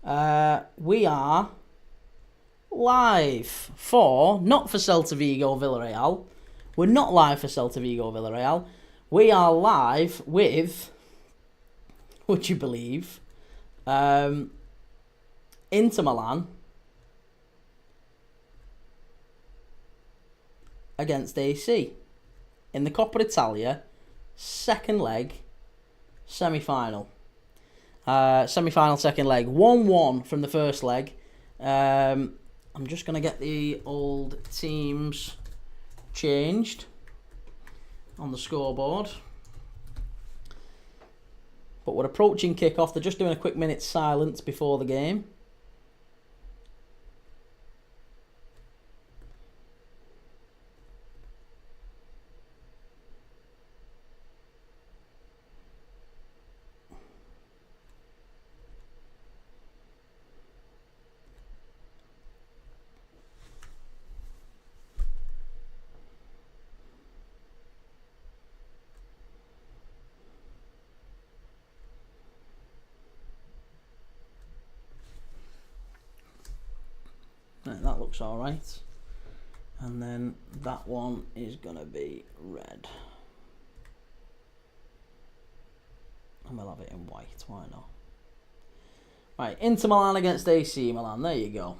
We are live not for Celta Vigo Villarreal. We're not live for Celta Vigo Villarreal. We are live with, would you believe, Inter Milan against AC in the Coppa Italia second leg semi-final. Semi-final second leg. 1-1 from the first leg. I'm just going to get the old teams changed on the scoreboard. But we're approaching kick-off. They're just doing a quick minute's silence before the game. Right, that looks alright. And then that one is going to be red. And we'll have it in white, why not? Right, Inter Milan against AC Milan, there you go.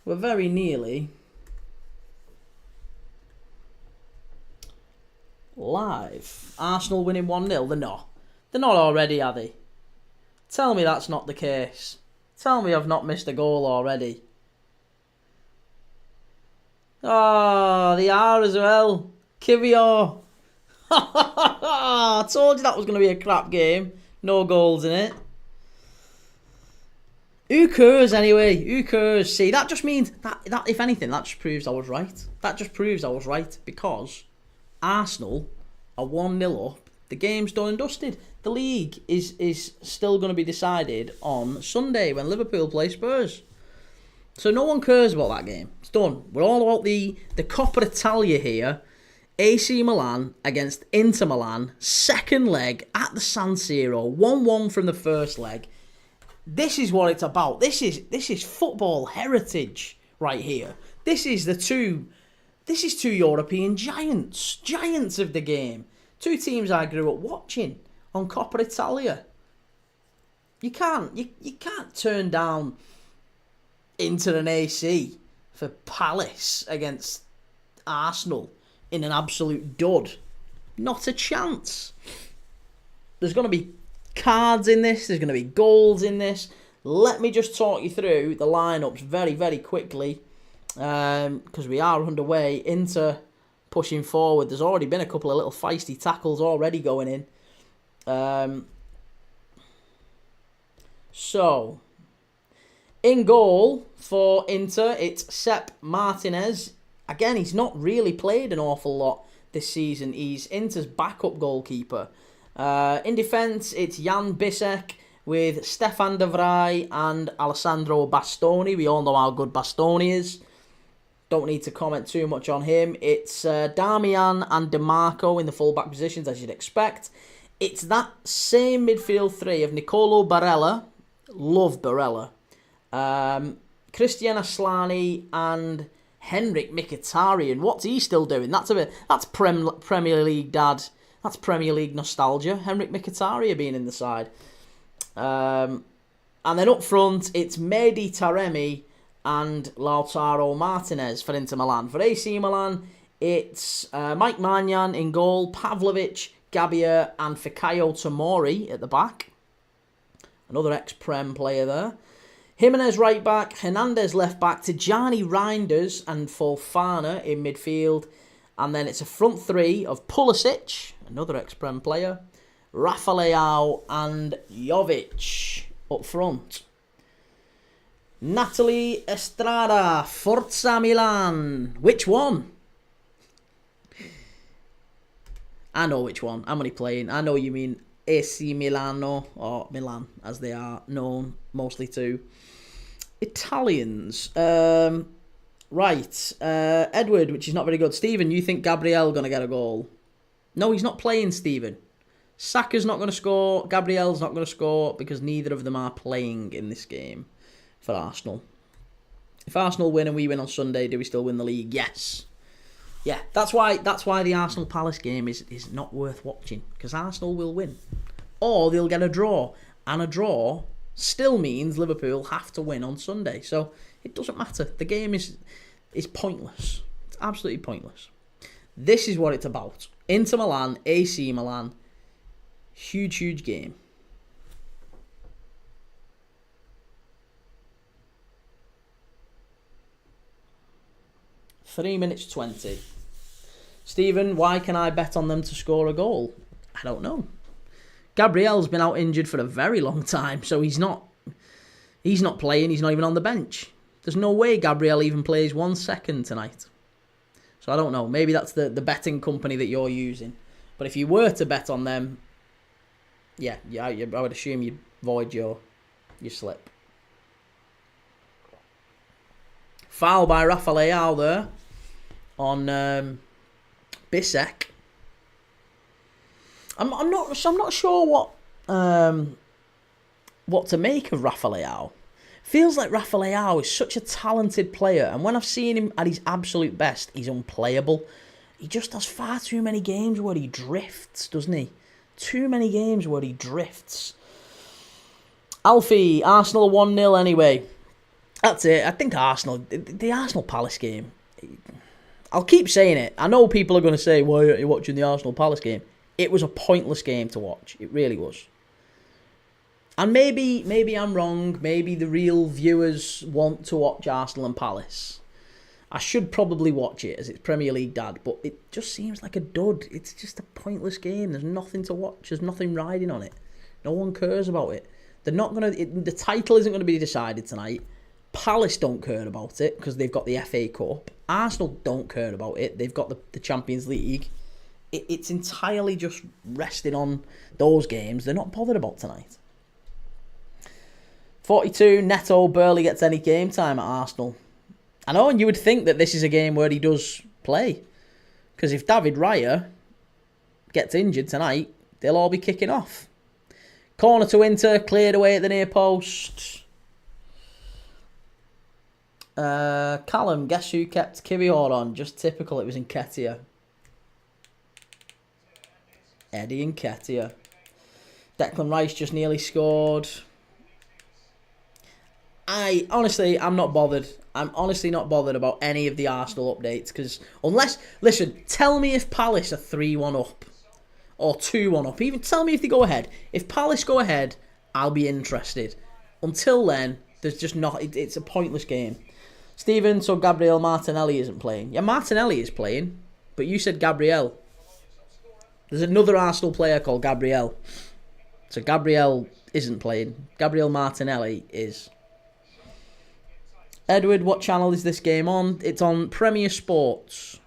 We're very nearly live. Arsenal winning 1-0, they're not. They're not already, are they? Tell me that's not the case. Tell me I've not missed a goal already. Oh, they are as well. Kivio. I told you that was going to be a crap game. No goals in it. Who cares anyway? Who cares? See, that just means that if anything, that just proves I was right. That just proves I was right because Arsenal are 1-0 up. The game's done and dusted. The league is still going to be decided on Sunday when Liverpool play Spurs. So no one cares about that game. It's done. We're all about the Coppa Italia here. AC Milan against Inter Milan. Second leg at the San Siro. 1-1 from the first leg. This is what it's about. This is football heritage right here. This is two European giants. Giants of the game. Two teams I grew up watching on Coppa Italia. You can't turn down Inter and AC for Palace against Arsenal in an absolute dud. Not a chance. There's going to be cards in this. There's going to be goals in this. Let me just talk you through the lineups very, very quickly because we are underway. Inter pushing forward. There's already been a couple of little feisty tackles already going in. So, in goal for Inter, it's Sepp Martinez. Again, he's not really played an awful lot this season. He's Inter's backup goalkeeper. In defence, it's Jan Bissek with Stefan de Vrij and Alessandro Bastoni. We all know how good Bastoni is. Don't need to comment too much on him. It's Darmian and DeMarco in the full-back positions, as you'd expect. It's that same midfield three of Nicolo Barella. Love Barella. Christian Aslani and Henrik Mkhitaryan. What's he still doing? That's Premier League dad. That's Premier League nostalgia. Henrik Mkhitaryan being in the side. And then up front, it's Mehdi Taremi and Lautaro Martinez for Inter Milan. For AC Milan, it's Mike Maignan in goal, Pavlovic, Gabbia and Fikayo Tomori at the back. Another ex-Prem player there. Jimenez right back, Hernandez left back, Tijani Reinders and Fofana in midfield. And then it's a front three of Pulisic, another ex-Prem player, Rafa Leao and Jovic up front. Natalie Estrada, Forza Milan. Which one? I know which one. I'm only playing. I know you mean AC Milano, or Milan, as they are known mostly to Italians. Right. Edward, which is not very good. Stephen, you think Gabriel going to get a goal? No, he's not playing, Stephen. Saka's not going to score. Gabriel's not going to score because neither of them are playing in this game for Arsenal. If Arsenal win and we win on Sunday, do we still win the league? Yes. Yeah, that's why the Arsenal Palace game is not worth watching, because Arsenal will win. Or they'll get a draw. And a draw still means Liverpool have to win on Sunday. So it doesn't matter. The game is pointless. It's absolutely pointless. This is what it's about. Inter Milan, AC Milan. Huge, huge game. Three minutes 20. Stephen, why can I bet on them to score a goal? I don't know. Gabriel's been out injured for a very long time, so he's not playing, he's not even on the bench. There's no way Gabriel even plays 1 second tonight. So I don't know. Maybe that's the betting company that you're using. But if you were to bet on them, yeah, I would assume you'd void your slip. Foul by Rafa Leao there on Bisek. I'm not sure what to make of Rafa Leao. Feels like Rafa Leao is such a talented player, and when I've seen him at his absolute best, he's unplayable. He just has far too many games where he drifts, doesn't he? Too many games where he drifts. Alfie, Arsenal 1-0 anyway. That's it. I think Arsenal, the Arsenal Palace game, I'll keep saying it. I know people are going to say, why aren't you watching the Arsenal Palace game? It was a pointless game to watch. It really was. And maybe I'm wrong. Maybe the real viewers want to watch Arsenal and Palace. I should probably watch it as it's Premier League dad, but it just seems like a dud. It's just a pointless game. There's nothing to watch. There's nothing riding on it. No one cares about it. They're not gonna. The title isn't going to be decided tonight. Palace don't care about it because they've got the FA Cup. Arsenal don't care about it. They've got the Champions League. It's entirely just resting on those games. They're not bothered about tonight. 42, Neto barely gets any game time at Arsenal. I know, and you would think that this is a game where he does play. Because if David Raya gets injured tonight, they'll all be kicking off. Corner to Inter, cleared away at the near post. Callum, guess who kept Kivior on? Just typical, it was Nketiah. Eddie Nketiah. Declan Rice just nearly scored. I'm not bothered. I'm honestly not bothered about any of the Arsenal updates, because listen, tell me if Palace are 3-1 up or 2-1 up. Even tell me if they go ahead. If Palace go ahead, I'll be interested. Until then, there's just not. It's a pointless game. Stephen, so Gabriel Martinelli isn't playing. Yeah, Martinelli is playing, but you said Gabriel. There's another Arsenal player called Gabriel. So Gabriel isn't playing. Gabriel Martinelli is. Edward, what channel is this game on? It's on Premier Sports.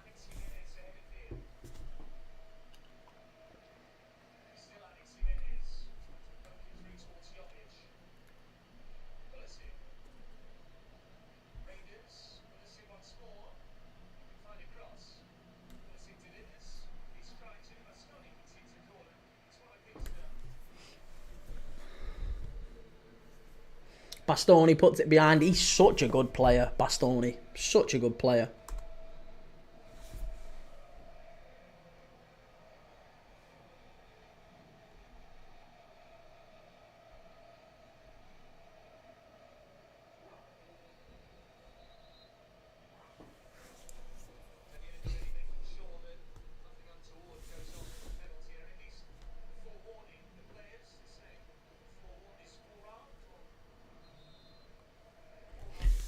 Bastoni puts it behind. He's such a good player, Bastoni. Such a good player.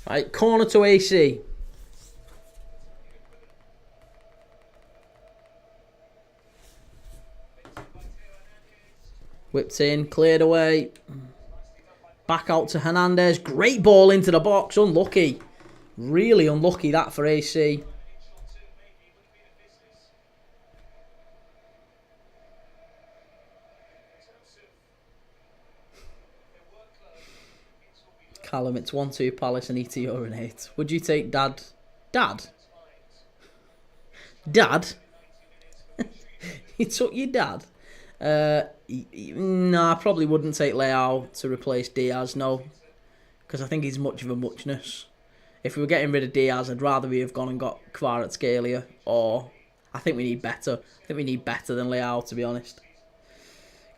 Right, corner to AC. Whipped in, cleared away. Back out to Hernandez. Great ball into the box. Unlucky. Really unlucky that for AC. Callum, it's 1-2 Palace and ET urinate. Would you take Dad? Dad? Dad? You took your dad? Nah, I probably wouldn't take Leao to replace Diaz, no. Because I think he's much of a muchness. If we were getting rid of Diaz, I'd rather we have gone and got Kvaratskhelia, or I think we need better. I think we need better than Leao, to be honest.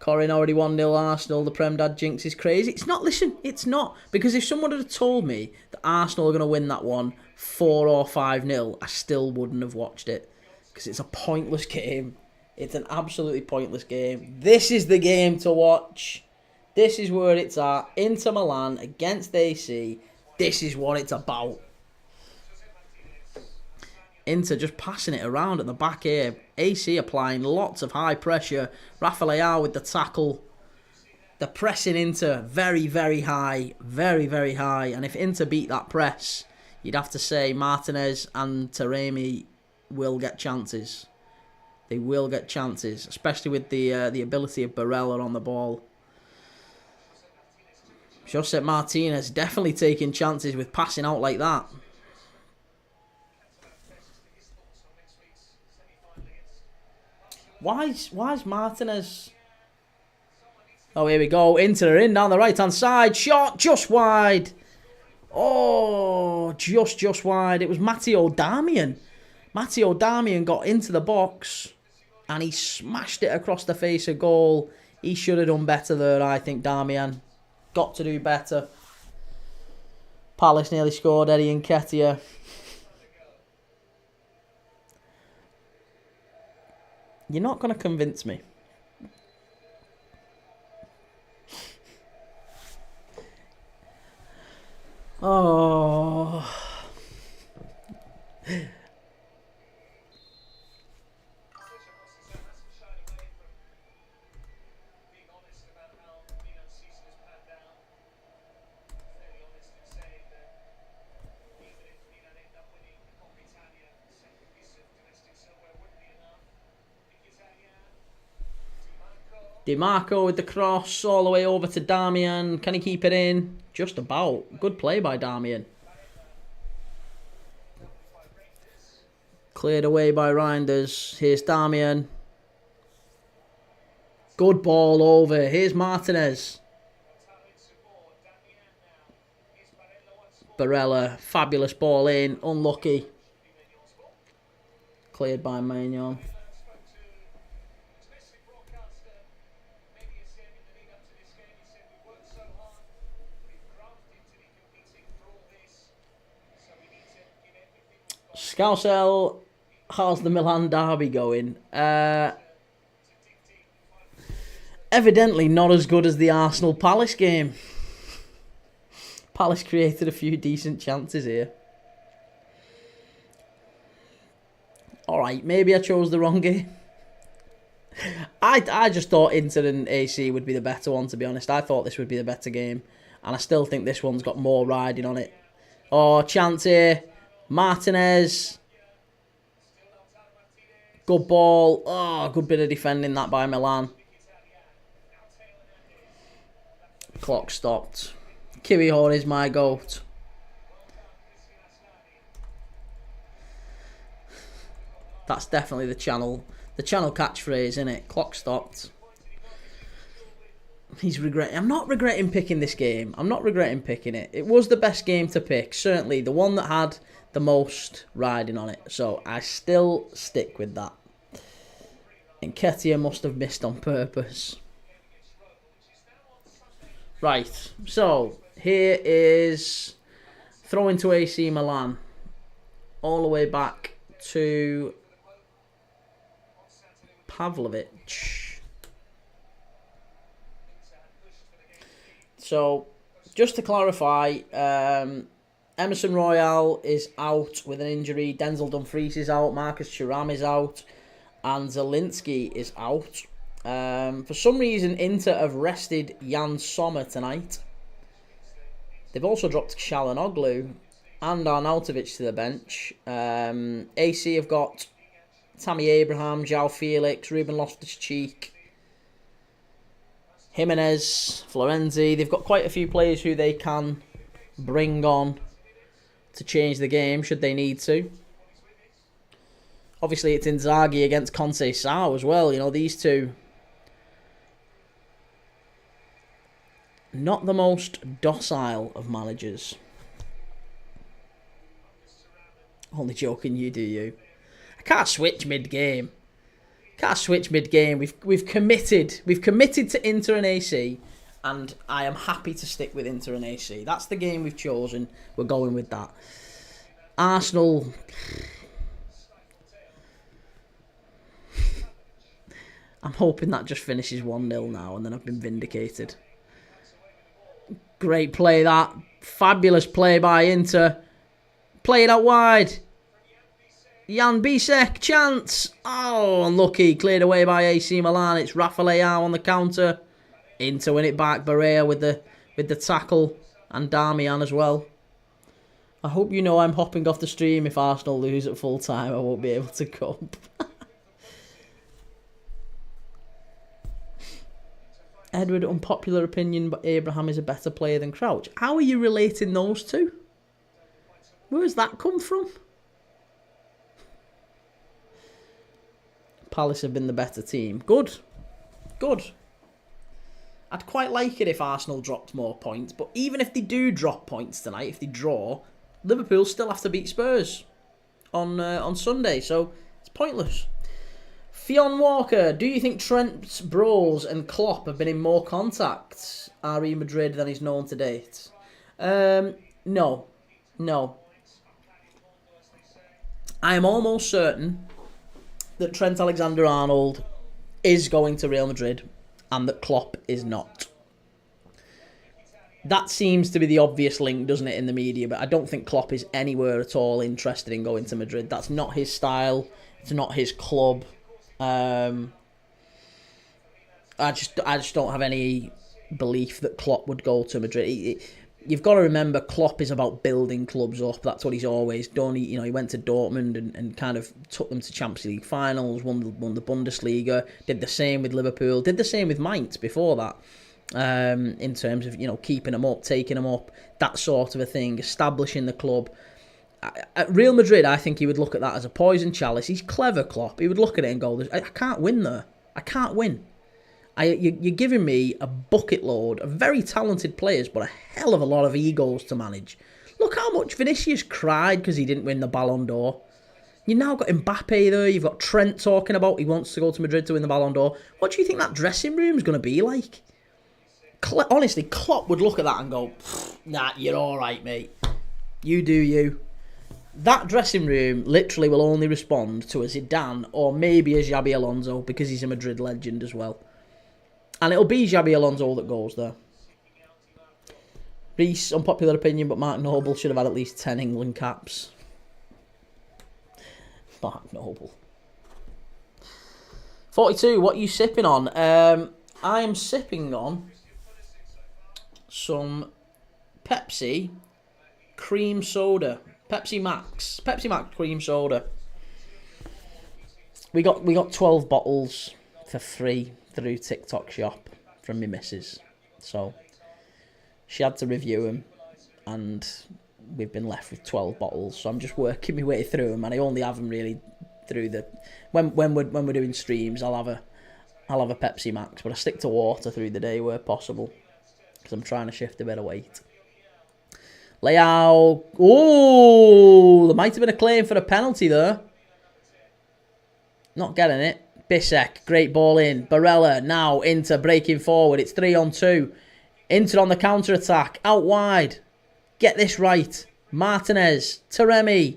Corin already 1-0 Arsenal. The Prem Dad jinx is crazy. It's not, listen, it's not. Because if someone had told me that Arsenal are going to win that one 4 or 5-0, I still wouldn't have watched it. Because it's a pointless game. It's an absolutely pointless game. This is the game to watch. This is where it's at. Inter Milan against AC. This is what it's about. Inter just passing it around at the back here. AC applying lots of high pressure. Rafael with the tackle. They're pressing Inter very, very high. Very, very high. And if Inter beat that press, you'd have to say Martinez and Taremi will get chances. They will get chances. Especially with the ability of Barella on the ball. Josep Martinez definitely taking chances with passing out like that. Why is Martinez... Oh, here we go. Inter in down the right-hand side. Shot just wide. Oh, just wide. It was Matteo Darmian. Matteo Darmian got into the box and he smashed it across the face of goal. He should have done better there, I think, Darmian. Got to do better. Palace nearly scored. Eddie Nketiah. You're not going to convince me. Oh. Di Marco with the cross all the way over to Darmian. Can he keep it in? Just about. Good play by Darmian. Cleared away by Reinders. Here's Darmian. Good ball over. Here's Martinez. Barella. Fabulous ball in. Unlucky. Cleared by Maignan. Scousel, how's the Milan derby going? Evidently not as good as the Arsenal Palace game. Palace created a few decent chances here. Alright, maybe I chose the wrong game. I just thought Inter and AC would be the better one, to be honest. I thought this would be the better game. And I still think this one's got more riding on it. Oh, chance here. Martinez. Good ball. Oh, good bit of defending that by Milan. Clock stopped. Kiwior is my goat. That's definitely the channel catchphrase, isn't it? Clock stopped. He's regretting. I'm not regretting picking this game. I'm not regretting picking it. It was the best game to pick. Certainly the one that had the most riding on it. So I still stick with that. Nketiah must have missed on purpose. Right. So here is throwing to AC Milan. All the way back to Pavlovic. So, just to clarify, Emerson Royale is out with an injury. Denzel Dumfries is out. Marcus Thuram is out. And Zielinski is out. For some reason, Inter have rested Jan Sommer tonight. They've also dropped Çalhanoğlu and Arnautovic to the bench. AC have got Tammy Abraham, João Felix, Ruben Loftus-Cheek, Jimenez, Florenzi. They've got quite a few players who they can bring on to change the game should they need to. Obviously, it's Inzaghi against Conceição as well. You know, these two Not the most docile of managers. Only joking, you do you. I can't switch mid-game. We've committed. We've committed to Inter and AC, and I am happy to stick with Inter and AC. That's the game we've chosen. We're going with that. Arsenal. I'm hoping that just finishes 1-0 now, and then I've been vindicated. Great play, that. Fabulous play by Inter. Play it out wide. Jan Bisek, chance. Oh, unlucky. Cleared away by AC Milan. It's Rafael on the counter. Inter win it back. Barea with the tackle. And Darmian as well. I hope you know I'm hopping off the stream if Arsenal lose at full time. I won't be able to cope. Edward, unpopular opinion, but Abraham is a better player than Crouch. How are you relating those two? Where has that come from? Palace have been the better team. Good. I'd quite like it if Arsenal dropped more points, but even if they do drop points tonight, if they draw, Liverpool still have to beat Spurs on Sunday, so it's pointless. Fionn Walker, do you think Trent, Bros and Klopp have been in more contact, RE Madrid, than is known to date? No. I am almost certain that Trent Alexander-Arnold is going to Real Madrid and that Klopp is not. That seems to be the obvious link, doesn't it, in the media, but I don't think Klopp is anywhere at all interested in going to Madrid. That's not his style. It's not his club. I just don't have any belief that Klopp would go to Madrid. You've got to remember, Klopp is about building clubs up. That's what he's always done. He went to Dortmund and kind of took them to Champions League finals, won the Bundesliga, did the same with Liverpool, did the same with Mainz before that. In terms of keeping them up, taking them up, that sort of a thing, establishing the club. At Real Madrid, I think he would look at that as a poison chalice. He's clever, Klopp. He would look at it and go, I can't win there. I can't win. You're giving me a bucket load of very talented players, but a hell of a lot of egos to manage. Look how much Vinicius cried because he didn't win the Ballon d'Or. You've now got Mbappe there. You've got Trent talking about he wants to go to Madrid to win the Ballon d'Or. What do you think that dressing room is going to be like? Honestly, Klopp would look at that and go, nah, you're all right, mate. You do you. That dressing room literally will only respond to a Zidane or maybe a Xabi Alonso because he's a Madrid legend as well. And it'll be Xabi Alonso that goes there. Reese, unpopular opinion, but Mark Noble should have had at least 10 England caps. Mark Noble. 42, what are you sipping on? I am sipping on some Pepsi cream soda. Pepsi Max cream soda. We got 12 bottles for free through TikTok shop from my missus. So she had to review them and we've been left with 12 bottles. So I'm just working my way through them and I only have them really through the when we're doing streams. I'll have a Pepsi Max, but I stick to water through the day where possible because I'm trying to shift a bit of weight. Leao. Oh, there might have been a claim for a penalty there. Not getting it. Bisek, great ball in. Barella, now Inter breaking forward. It's 3-on-2. Inter on the counter-attack. Out wide. Get this right. Martinez. Taremi.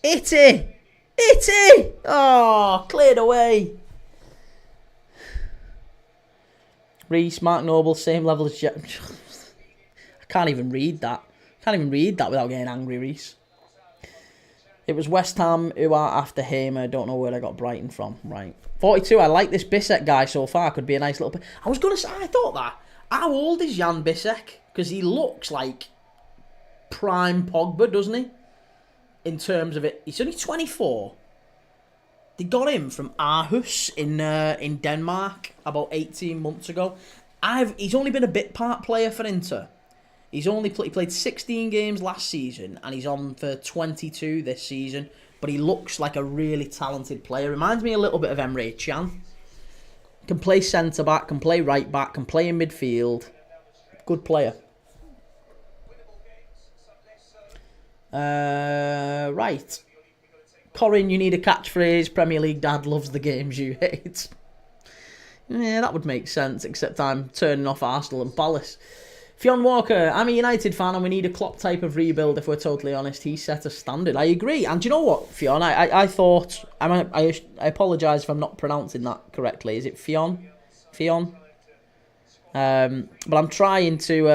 Itty. Oh, cleared away. Reese, Mark Noble, same level as Jet. I can't even read that. Without getting angry, Reese. It was West Ham who are after him. I don't know where I got Brighton from. Right. 42, I like this Bisek guy so far. Could be a nice little... I was going to say, I thought that. How old is Jan Bisek? Because he looks like prime Pogba, doesn't he? In terms of it. He's only 24. They got him from Aarhus in Denmark about 18 months ago. He's only been a bit part player for Inter. He played 16 games last season and he's on for 22 this season. But he looks like a really talented player. Reminds me a little bit of Emre Can. Can play centre-back, can play right-back, can play in midfield. Good player. Right. Corin, you need a catchphrase. Premier League dad loves the games you hate. Yeah, that would make sense, except I'm turning off Arsenal and Palace. Fionn Walker, I'm a United fan and we need a Klopp type of rebuild if we're totally honest. He set a standard. I agree. And do you know what, Fionn? I thought... I apologise if I'm not pronouncing that correctly. Is it Fionn? Fionn? But I'm trying to...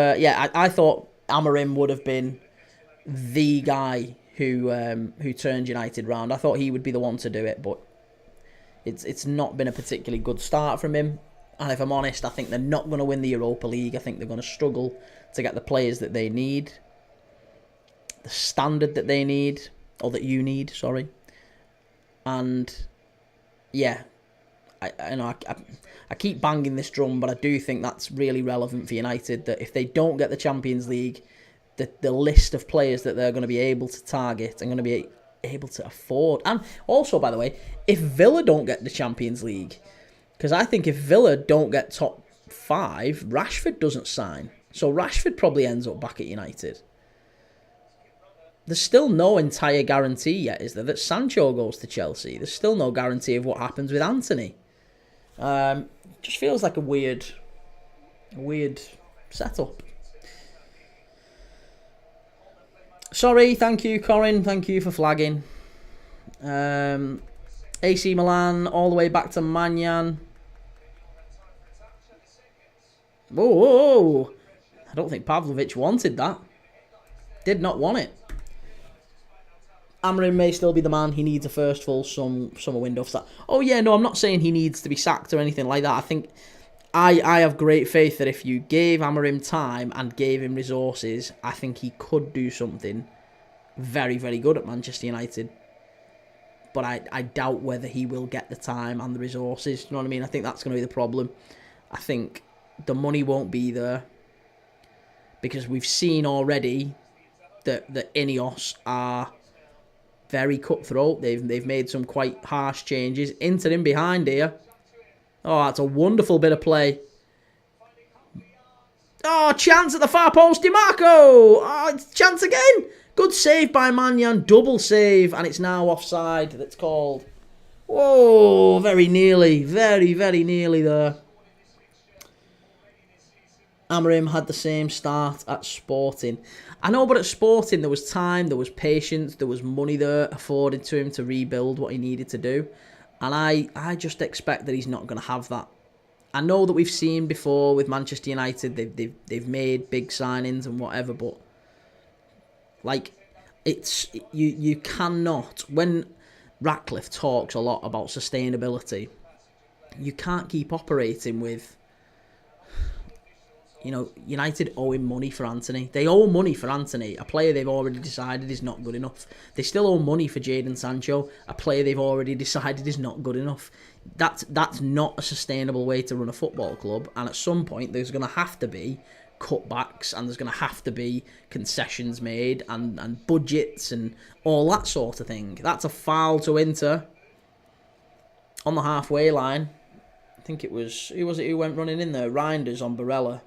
I thought Amorim would have been the guy who turned United round. I thought he would be the one to do it, but it's not been a particularly good start from him. And if I'm honest, I think they're not going to win the Europa League. I think they're going to struggle to get the players that they need, the standard that they need, or that you need, sorry. And yeah, I keep banging this drum, but I do think that's really relevant for United, that if they don't get the Champions League, the list of players that they're going to be able to target and going to be able to afford. And also, by the way, if Villa don't get the Champions League, because I think if Villa don't get top 5, Rashford doesn't sign. So Rashford probably ends up back at United. There's still no entire guarantee yet, is there, that Sancho goes to Chelsea? There's still no guarantee of what happens with Anthony. Just feels like a weird setup. Sorry, thank you, Corin. Thank you for flagging. AC Milan all the way back to Manyan. Whoa. I don't think Pavlovic wanted that. Did not want it. Amorim may still be the man. He needs a first full summer window for that. Oh yeah, no, I'm not saying he needs to be sacked or anything like that. I think I have great faith that if you gave Amorim time and gave him resources, I think he could do something very, very good at Manchester United. But I doubt whether he will get the time and the resources. You know what I mean? I think that's going to be the problem. I think the money won't be there, because we've seen already that Ineos are very cutthroat. They've made some quite harsh changes. Inter in behind here. Oh, that's a wonderful bit of play. Oh, chance at the far post, DiMarco. Oh, it's chance again. Good save by Manyan, double save, and it's now offside, that's called. Whoa, very nearly, very, very nearly there. Amorim had the same start at Sporting. I know, but at Sporting there was time, there was patience, there was money there afforded to him to rebuild what he needed to do. And I just expect that he's not going to have that. I know that we've seen before with Manchester United, they've made big signings and whatever, but like, it's you cannot, when Ratcliffe talks a lot about sustainability, you can't keep operating with, you know, United owe him money for Anthony. They owe money for Anthony, a player they've already decided is not good enough. They still owe money for Jadon Sancho, a player they've already decided is not good enough. That's not a sustainable way to run a football club, and at some point there's going to have to be cutbacks, and there's going to have to be concessions made, and budgets and all that sort of thing. That's a foul to Inter on the halfway line. I think it was, who was it who went running in there? Reinders on Barella.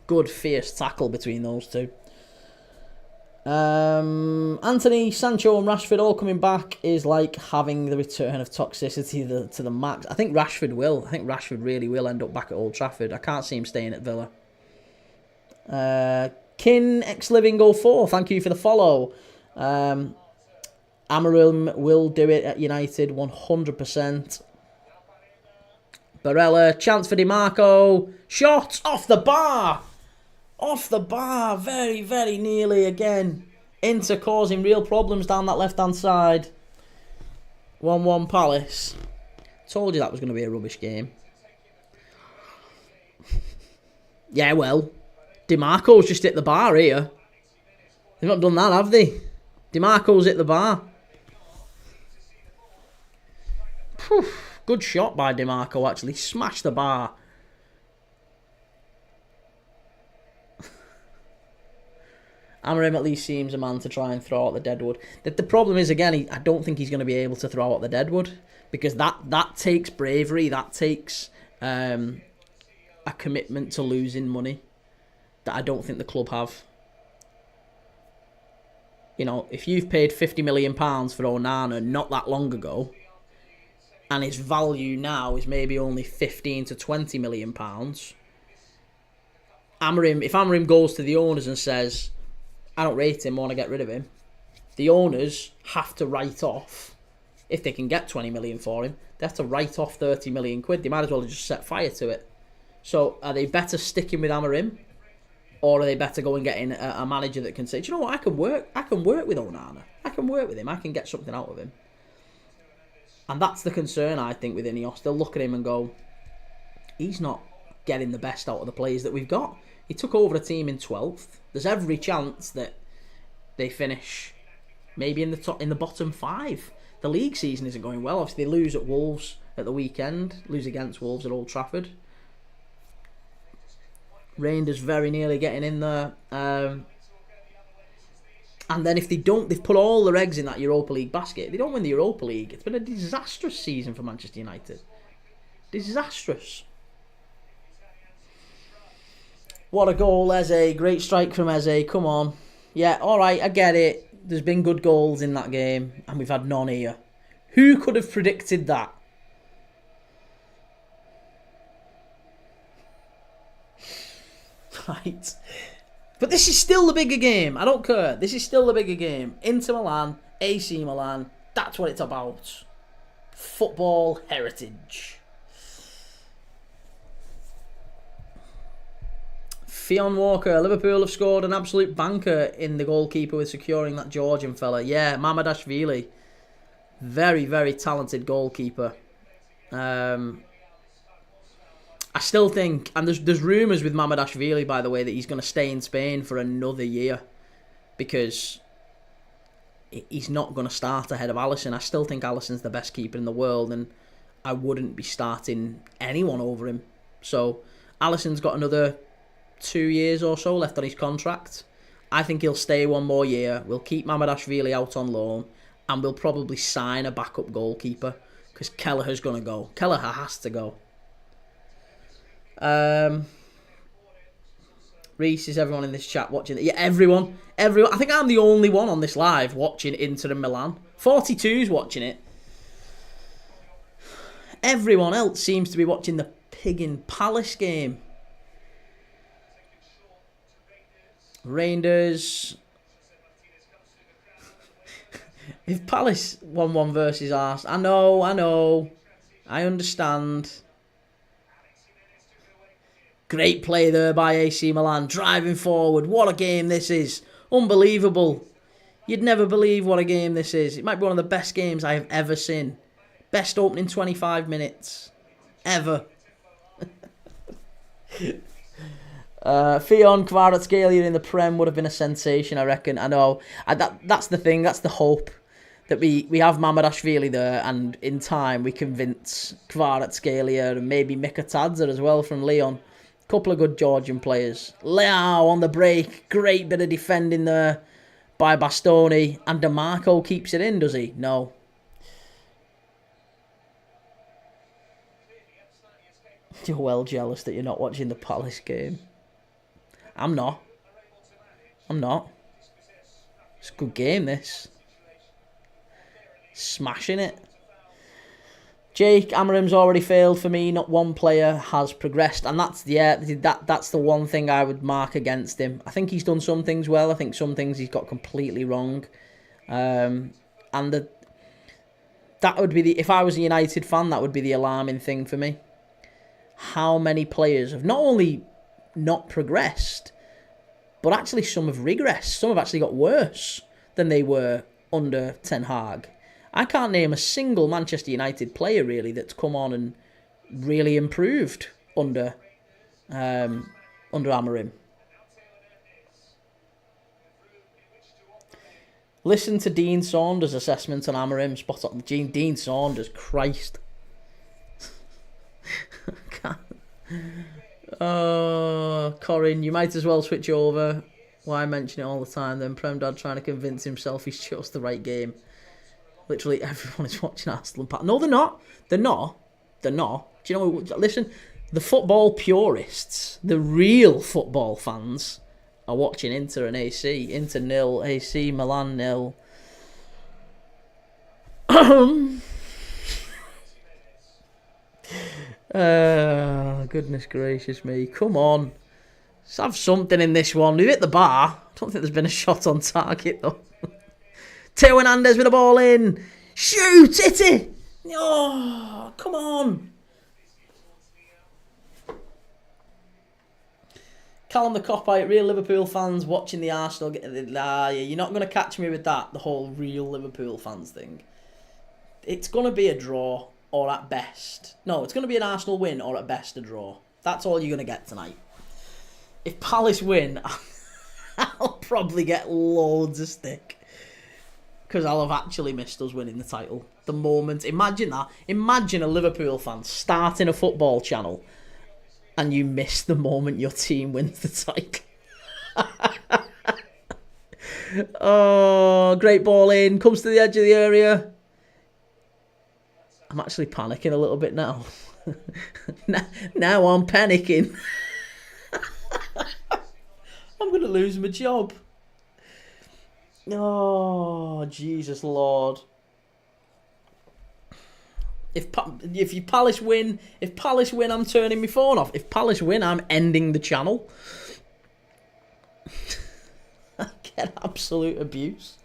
Good fierce tackle between those two. Anthony, Sancho and Rashford all coming back is like having the return of toxicity to the max. I think Rashford will. I think Rashford really will end up back at Old Trafford. I can't see him staying at Villa. Kin X Living 04, thank you for the follow. Amorim will do it at United 100%. Barella, chance for DiMarco, shot off the bar. Off the bar, very, very nearly again. Inter causing real problems down that left-hand side. 1-1 Palace. Told you that was going to be a rubbish game. Yeah, well, DiMarco's just hit the bar here. They've not done that, have they? DiMarco's hit the bar. Whew. Good shot by DiMarco, actually. Smashed the bar. Amorim at least seems a man to try and throw out the deadwood. The problem is, again, I don't think he's going to be able to throw out the deadwood, because that takes bravery. That takes a commitment to losing money. that I don't think the club have. You know, if you've paid £50 million for Onana not that long ago, and his value now is maybe only £15 to £20 million, if Amorim goes to the owners and says, I don't rate him, I want to get rid of him, the owners have to write off, if they can get 20 million for him, they have to write off 30 million quid. They might as well just set fire to it. So are they better sticking with Amorim, or are they better going getting a manager that can say, do you know what, I can work with Onana, I can work with him, I can get something out of him. And that's the concern, I think, with Ineos. They'll look at him and go, he's not getting the best out of the players that we've got. He took over a team in 12th. There's every chance that they finish maybe in the bottom 5. The league season isn't going well. Obviously, they lose at Wolves at the weekend, lose against Wolves at Old Trafford. Rangers very nearly getting in there. And then if they don't, they've put all their eggs in that Europa League basket. If they don't win the Europa League, it's been a disastrous season for Manchester United. Disastrous. What a goal, Eze. Great strike from Eze. Come on. Yeah, alright, I get it. There's been good goals in that game, and we've had none here. Who could have predicted that? Right. But this is still the bigger game. I don't care. This is still the bigger game. Inter Milan, AC Milan. That's what it's about. Football heritage. Fionn Walker. Liverpool have scored an absolute banker in the goalkeeper with securing that Georgian fella. Yeah, Mamadashvili. Very, very talented goalkeeper. I still think, and there's rumours with Mamadashvili, by the way, that he's going to stay in Spain for another year because he's not going to start ahead of Alisson. I still think Alisson's the best keeper in the world, and I wouldn't be starting anyone over him. So Alisson's got another 2 years or so left on his contract. I think he'll stay one more year. We'll keep Mamadashvili out on loan, and we'll probably sign a backup goalkeeper because Kelleher's going to go. Kelleher has to go. Reese, is everyone in this chat watching it? Yeah, everyone. I think I'm the only one on this live watching Inter and Milan. 42's watching it. Everyone else seems to be watching the Piggin Palace game. Rangers. If Palace 1-1 versus Arsenal, I know. I understand. Great play there by AC Milan, driving forward. What a game this is. Unbelievable. You'd never believe what a game this is. It might be one of the best games I have ever seen. Best opening 25 minutes. Ever. Fionn Kvaratskhelia in the Prem would have been a sensation, I reckon. I know. That's the thing. That's the hope. That we have Mamadashvili there, and in time we convince Kvaratskhelia and maybe Mikatadze as well from Lyon. Couple of good Georgian players. Leao on the break. Great bit of defending there by Bastoni. And DeMarco keeps it in, does he? No. You're well jealous that you're not watching the Palace game. I'm not. It's a good game, this. Smashing it. Jake, Amorim's already failed for me. Not one player has progressed, and that's the one thing I would mark against him. I think he's done some things well. I think some things he's got completely wrong. And that would be if I was a United fan, that would be the alarming thing for me. How many players have not only not progressed, but actually some have regressed. Some have actually got worse than they were under Ten Hag. I can't name a single Manchester United player, really, that's come on and really improved under Amorim. Listen to Dean Saunders' assessment on Amorim. Spot on. Dean Saunders, Christ. Oh, Corin, you might as well switch over. Why mention it all the time then? Prem Dad trying to convince himself he's chose the right game. Literally everyone is watching Arsenal. No, they're not. They're not. Do you know? Listen, The football purists, the real football fans, are watching Inter and AC. Inter 0, AC Milan 0. Goodness gracious me. Come on. Let's have something in this one. We've hit the bar. I don't think there's been a shot on target, though. Teo Hernandez with the ball in. Shoot! Hit it! Oh, come on. Callum the Coppa, real Liverpool fans watching the Arsenal. You're not going to catch me with that, the whole real Liverpool fans thing. It's going to be a draw, or at best. No, it's going to be an Arsenal win, or at best a draw. That's all you're going to get tonight. If Palace win, I'll probably get loads of stick. Because I'll have actually missed us winning the title. The moment, imagine that. Imagine a Liverpool fan starting a football channel and you miss the moment your team wins the title. Oh, great ball in. Comes to the edge of the area. I'm actually panicking a little bit now. Now I'm panicking. I'm going to lose my job. Oh, Jesus Lord. If Palace win, I'm turning my phone off. If Palace win, I'm ending the channel. I get absolute abuse.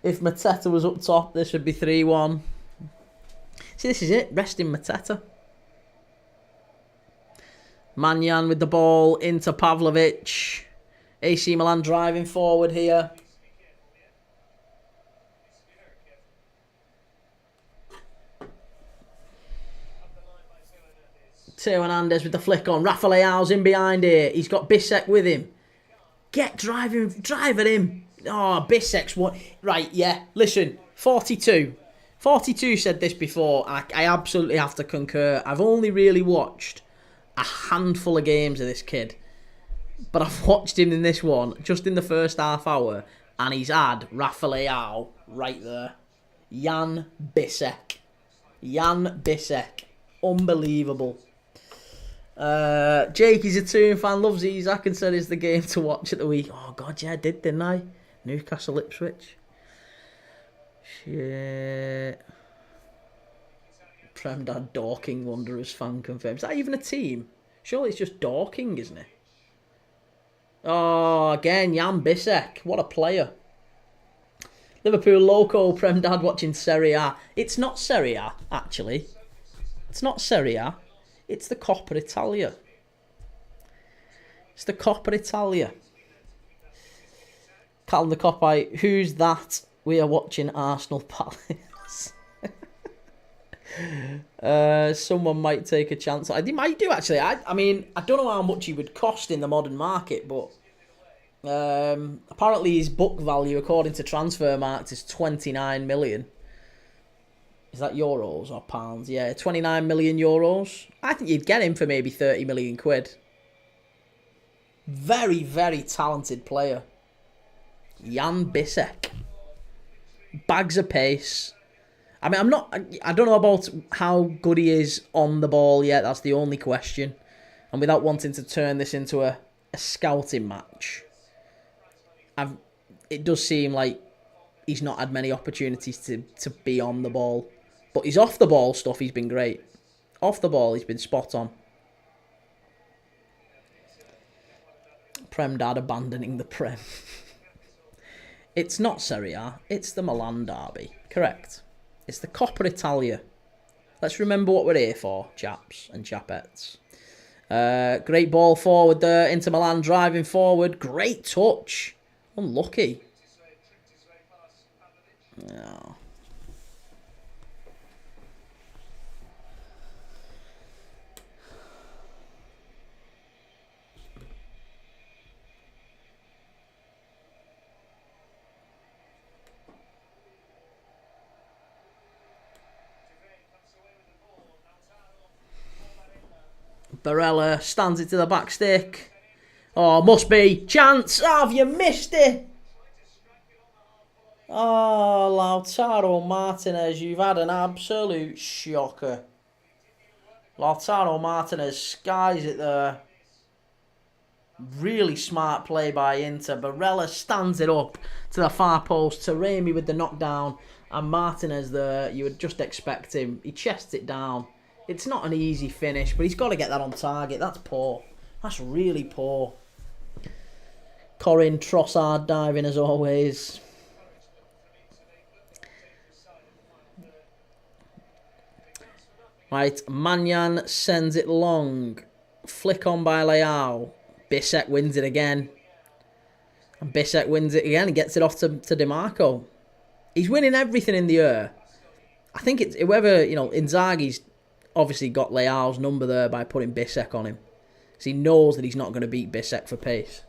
If Mateta was up top, this would be 3-1. See, this is it. Resting Mateta. Manyan with the ball into Pavlovic. AC Milan driving forward here. Teo Hernandez with the flick on. Rafa Leao's in behind here. He's got Bissek with him. Drive at him. Oh, Bissek's what? Right, yeah. Listen, 42. 42 said this before. I absolutely have to concur. I've only really watched a handful of games of this kid. But I've watched him in this one, just in the first half hour, and he's had Rafa Leao right there. Jan Bissek. Unbelievable. Jake, he's a Toon fan, loves Isaac and said it's the game to watch at the week. Oh, God, yeah, I did, didn't I? Newcastle Ipswich. Shit. Prem Dad Dorking Wanderers fan confirmed. Is that even a team? Surely it's just Dorking, isn't it? Oh, again, Jan Bissek. What a player. Liverpool loco, Prem Dad watching Serie A. It's not Serie A, actually. It's not Serie A. It's the Coppa Italia. It's the Coppa Italia. Callum the Coppa, who's that? We are watching Arsenal Palace. Someone might take a chance. They might do, actually. I mean, I don't know how much he would cost in the modern market, but apparently his book value, according to Transfermarkt, is 29 million. Is that euros or pounds? Yeah, 29 million euros. I think you'd get him for maybe 30 million quid. Very, very talented player. Jan Bissek. Bags of pace. I mean, I don't know about how good he is on the ball yet. That's the only question. And without wanting to turn this into a scouting match, it does seem like he's not had many opportunities to be on the ball. But his off the ball stuff, he's been great. Off the ball, he's been spot on. Prem Dad abandoning the Prem. It's not Serie A, it's the Milan derby. Correct. It's the Coppa Italia. Let's remember what we're here for, chaps and chapettes. Great ball forward there. Inter Milan driving forward. Great touch. Unlucky. No. Barella stands it to the back stick. Oh, must be. Chance. Oh, have you missed it? Oh, Lautaro Martinez, you've had an absolute shocker. Lautaro Martinez skies it there. Really smart play by Inter. Barella stands it up to the far post. Taremi with the knockdown. And Martinez there, you would just expect him. He chests it down. It's not an easy finish, but he's got to get that on target. That's poor. That's really poor. Corin Trossard diving as always. Right, Manyan sends it long. Flick on by Leao. Bissek wins it again. And Bissek wins it again and gets it off to DiMarco. He's winning everything in the air. I think it's whoever, Inzaghi's obviously got Leao's number there by putting Bissek on him. Because he knows that he's not going to beat Bissek for pace.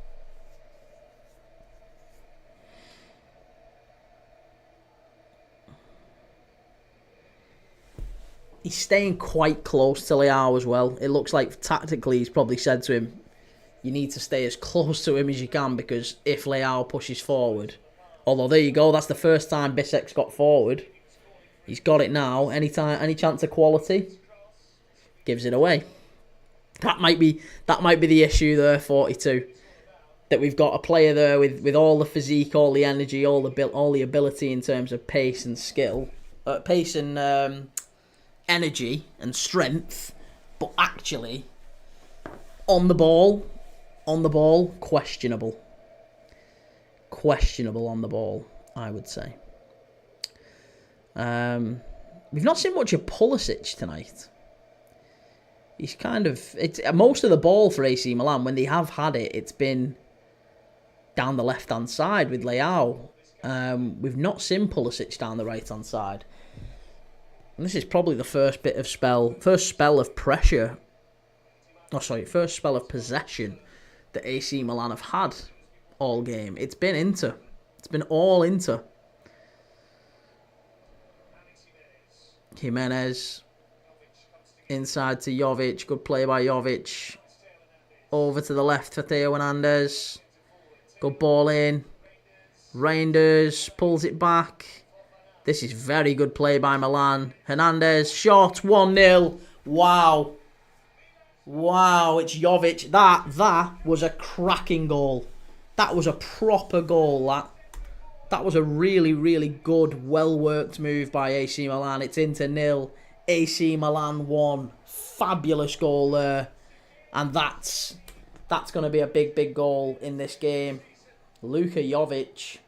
He's staying quite close to Leao as well. It looks like tactically he's probably said to him, you need to stay as close to him as you can because if Leao pushes forward... Although there you go, that's the first time Bissek's got forward. He's got it now. Any chance of quality? Gives it away. That might be the issue there, 42. That we've got a player there with all the physique, all the energy, all the ability in terms of pace and skill. Pace and energy and strength. But actually, on the ball, questionable. Questionable on the ball, I would say. We've not seen much of Pulisic tonight. He's it's most of the ball for AC Milan, when they have had it, it's been down the left-hand side with Leao. We've not seen Pulisic down the right-hand side. And this is probably the first spell of pressure. First spell of possession that AC Milan have had all game. It's been Inter. It's been all Inter. Jimenez inside to Jovic. Good play by Jovic. Over to the left for Theo Hernandez. Good ball in. Reinders pulls it back. This is very good play by Milan. Hernandez shot 1-0. Wow. Wow, it's Jovic. That was a cracking goal. That was a proper goal, that was a really, really good, well-worked move by AC Milan. It's Inter 0, AC Milan 1. Fabulous goal there. And that's going to be a big, big goal in this game. Luka Jovic.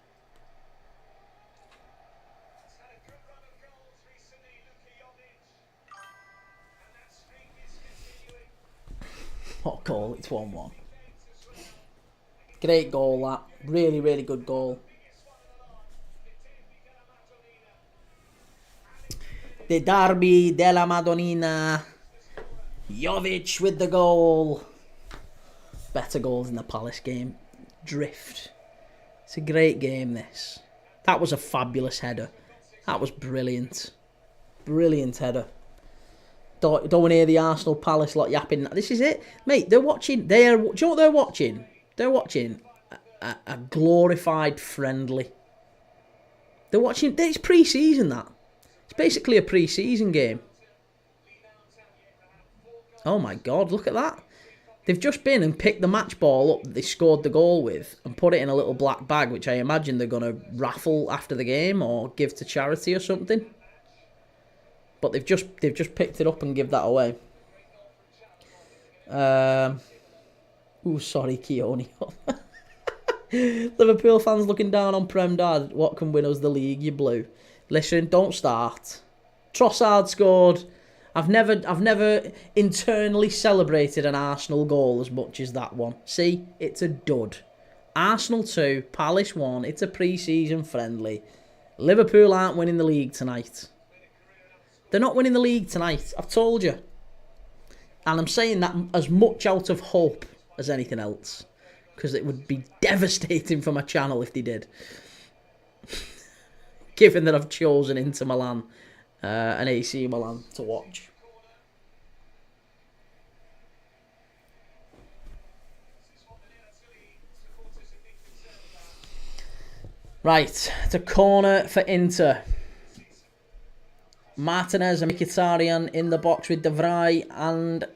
What goal? It's 1-1. Great goal, that. Really, really good goal. The Derby della Madonnina. Jovic with the goal. Better goals in the Palace game. Drift. It's a great game, this. That was a fabulous header. That was brilliant. Brilliant header. Don't want to hear the Arsenal Palace lot yapping. This is it. Mate, they're watching. Do you know what they're watching? They're watching a glorified friendly. They're watching... It's pre-season, that. It's basically a pre-season game. Oh my God, look at that. They've just been and picked the match ball up that they scored the goal with and put it in a little black bag, which I imagine they're going to raffle after the game or give to charity or something. But they've just picked it up and give that away. Sorry, Keone. Liverpool fans looking down on Prem Dad. What can win us the league, you blue? Listen, don't start. Trossard scored. I've never internally celebrated an Arsenal goal as much as that one. See, it's a dud. Arsenal 2, Palace 1. It's a pre-season friendly. Liverpool aren't winning the league tonight. They're not winning the league tonight. I've told you. And I'm saying that as much out of hope as anything else. Because it would be devastating for my channel if they did. Given that I've chosen Inter Milan and AC Milan to watch. Right, it's a corner for Inter. Martinez and Mkhitaryan in the box with De Vrij and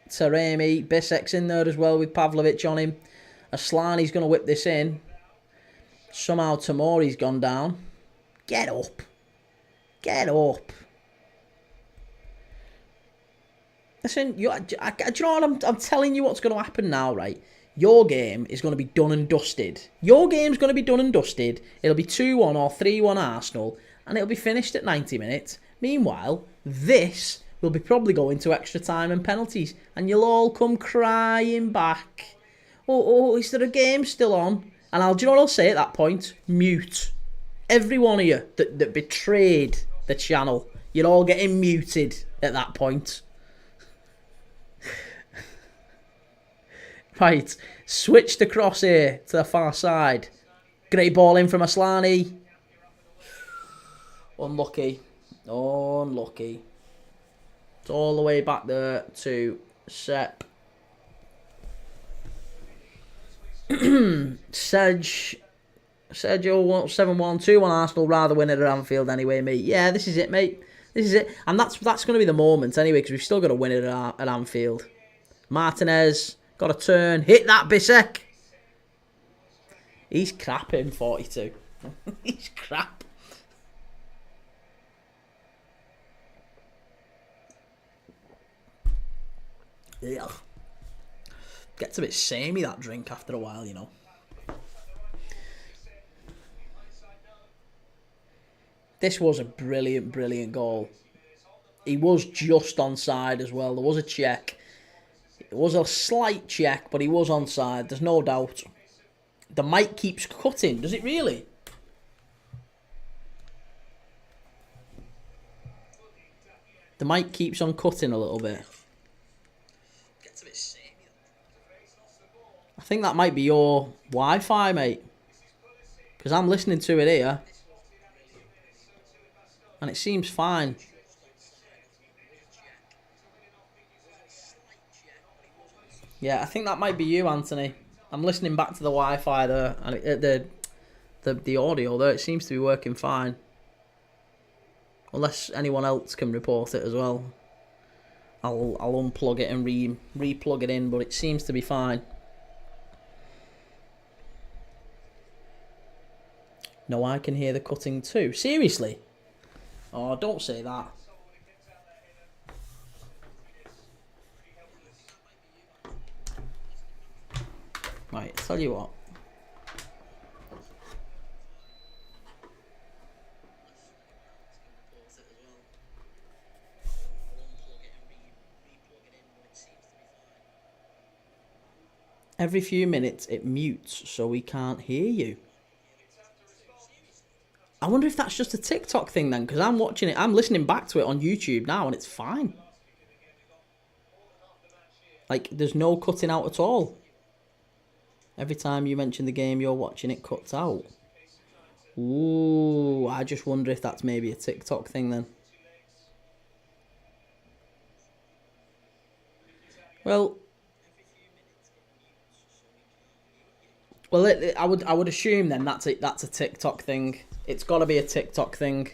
Taremi. Bisek's in there as well with Pavlovic on him. Aslani's going to whip this in. Somehow Tomori's gone down. Get up. Get up. Listen, do you know what I'm telling you what's going to happen now, right? Your game is going to be done and dusted. Your game's going to be done and dusted. It'll be 2-1 or 3-1 Arsenal, and it'll be finished at 90 minutes. Meanwhile, this will be probably going to extra time and penalties, and you'll all come crying back. Oh, is there a game still on? And do you know what I'll say at that point? Mute. Every one of you that betrayed the channel, you're all getting muted at that point. Right, switched across here to the far side. Great ball in from Aslani. Unlucky. Unlucky. It's all the way back there to Sepp. Sergio 7-1, 2-1 Arsenal, rather win it at Anfield anyway, mate. Yeah, this is it, mate. This is it. And that's going to be the moment anyway, because we've still got to win it at Anfield. Martinez... got a turn. Hit that, Bisek. He's crap in 42. He's crap. Yeah. Gets a bit samey, that drink, after a while, you know. This was a brilliant, brilliant goal. He was just onside as well. There was a check. It was a slight check, but he was onside. There's no doubt. The mic keeps cutting. Does it really? The mic keeps on cutting a little bit. I think that might be your Wi-Fi, mate. Because I'm listening to it here. And it seems fine. Yeah, I think that might be you, Anthony. I'm listening back to the Wi-Fi there, and the audio there. It seems to be working fine, unless anyone else can report it as well. I'll unplug it and re-plug it in, but it seems to be fine. No, I can hear the cutting too. Seriously? Oh, don't say that. Right, tell you what. Every few minutes it mutes so we can't hear you. I wonder if that's just a TikTok thing then, because I'm watching it, I'm listening back to it on YouTube now and it's fine. Like, there's no cutting out at all. Every time you mention the game you're watching, it cuts out. Ooh, I just wonder if that's maybe a TikTok thing then. Well, I would assume then that's a TikTok thing. It's got to be a TikTok thing.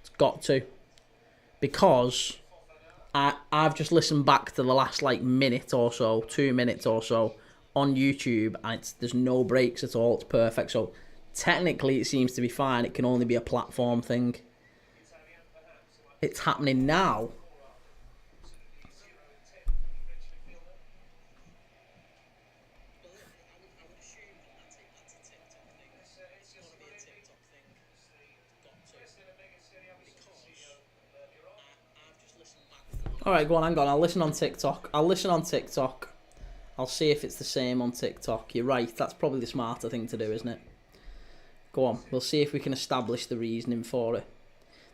It's got to, because I've just listened back to the last minute or so, 2 minutes or so on YouTube, and there's no breaks at all. It's perfect. So technically, it seems to be fine. It can only be a platform thing. It's happening now. Alright, go on, hang on. I'll listen on TikTok. I'll see if it's the same on TikTok. You're right, that's probably the smarter thing to do, isn't it? Go on, we'll see if we can establish the reasoning for it.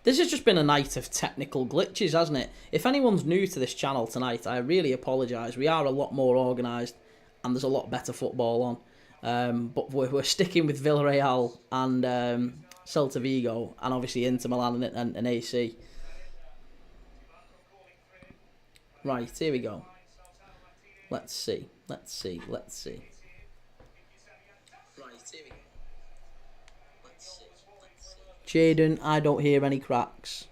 This has just been a night of technical glitches, hasn't it? If anyone's new to this channel tonight, I really apologise. We are a lot more organised and there's a lot better football on. But we're sticking with Villarreal and Celta Vigo, and obviously Inter Milan and AC. Right, here we go. Let's see. Right, here we go. Let's see. Jaden, I don't hear any cracks.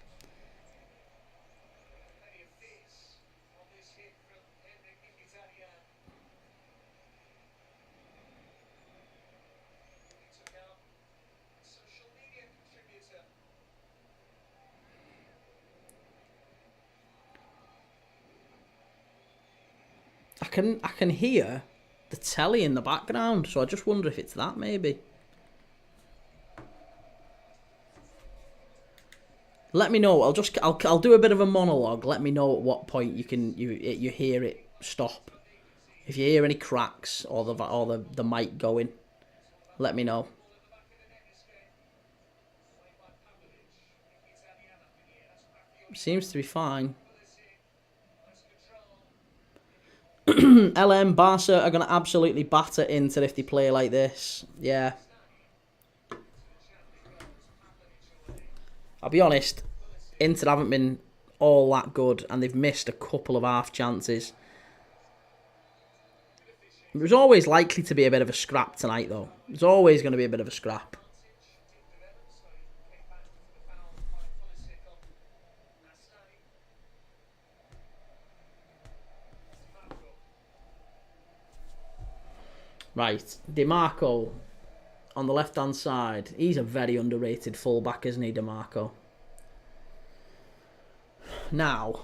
I can hear the telly in the background, so I just wonder if it's that maybe. Let me know. I'll do a bit of a monologue. Let me know at what point you hear it stop. If you hear any cracks or the mic going, let me know. Seems to be fine. LM Barca are going to absolutely batter Inter if they play like this. Yeah. I'll be honest, Inter haven't been all that good and they've missed a couple of half chances. It was always likely to be a bit of a scrap tonight, though. There's always going to be a bit of a scrap. Right, DiMarco on the left-hand side. He's a very underrated fullback, isn't he, DiMarco? Now,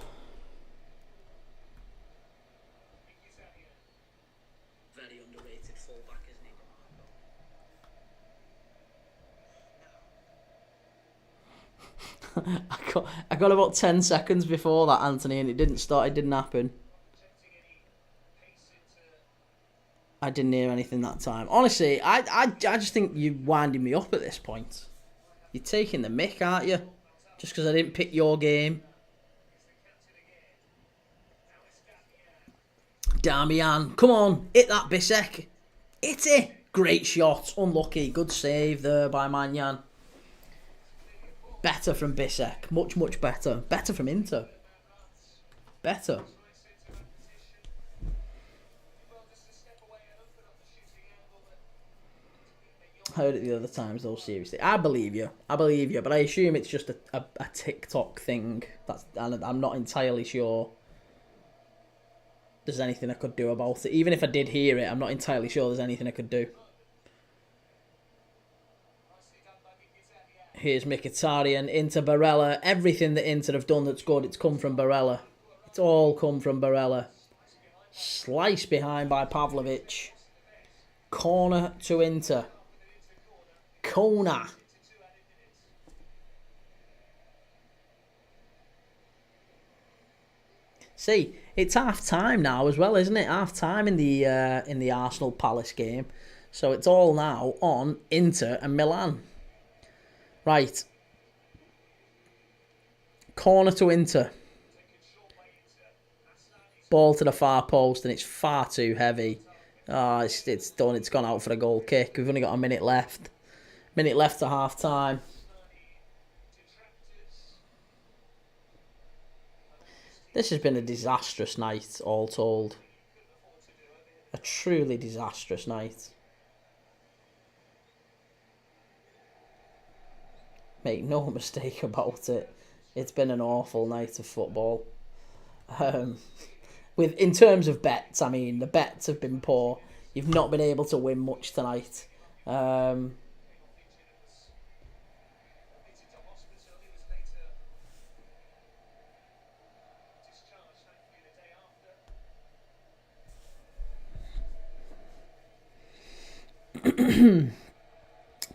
very underrated fullback, isn't he? I got about 10 seconds before that, Anthony, and it didn't start. It didn't happen. I didn't hear anything that time. Honestly, I just think you're winding me up at this point. You're taking the mick, aren't you? Just because I didn't pick your game. Damian, come on, hit that Bissek. Hit it. Great shot. Unlucky. Good save there by Manyan. Better from Bissek. Much, much better. Better from Inter. Better. Heard it the other times though, seriously. I believe you, but I assume it's just a TikTok thing. And I'm not entirely sure there's anything I could do about it. Even if I did hear it, I'm not entirely sure there's anything I could do. Here's Mkhitaryan into Barella. Everything that Inter have done that's good, it's come from Barella. It's all come from Barella. Sliced behind by Pavlovic. Corner to Inter. Corner. See, it's half time now as well, isn't it? Half time in the Arsenal Palace game, so it's all now on Inter and Milan. Right. Corner to Inter. Ball to the far post, and it's far too heavy. Oh, it's done. It's gone out for a goal kick. We've only got a minute left. Minute left to half time. This has been a disastrous night, all told. A truly disastrous night. Make no mistake about it. It's been an awful night of football. In terms of bets, I mean, the bets have been poor. You've not been able to win much tonight.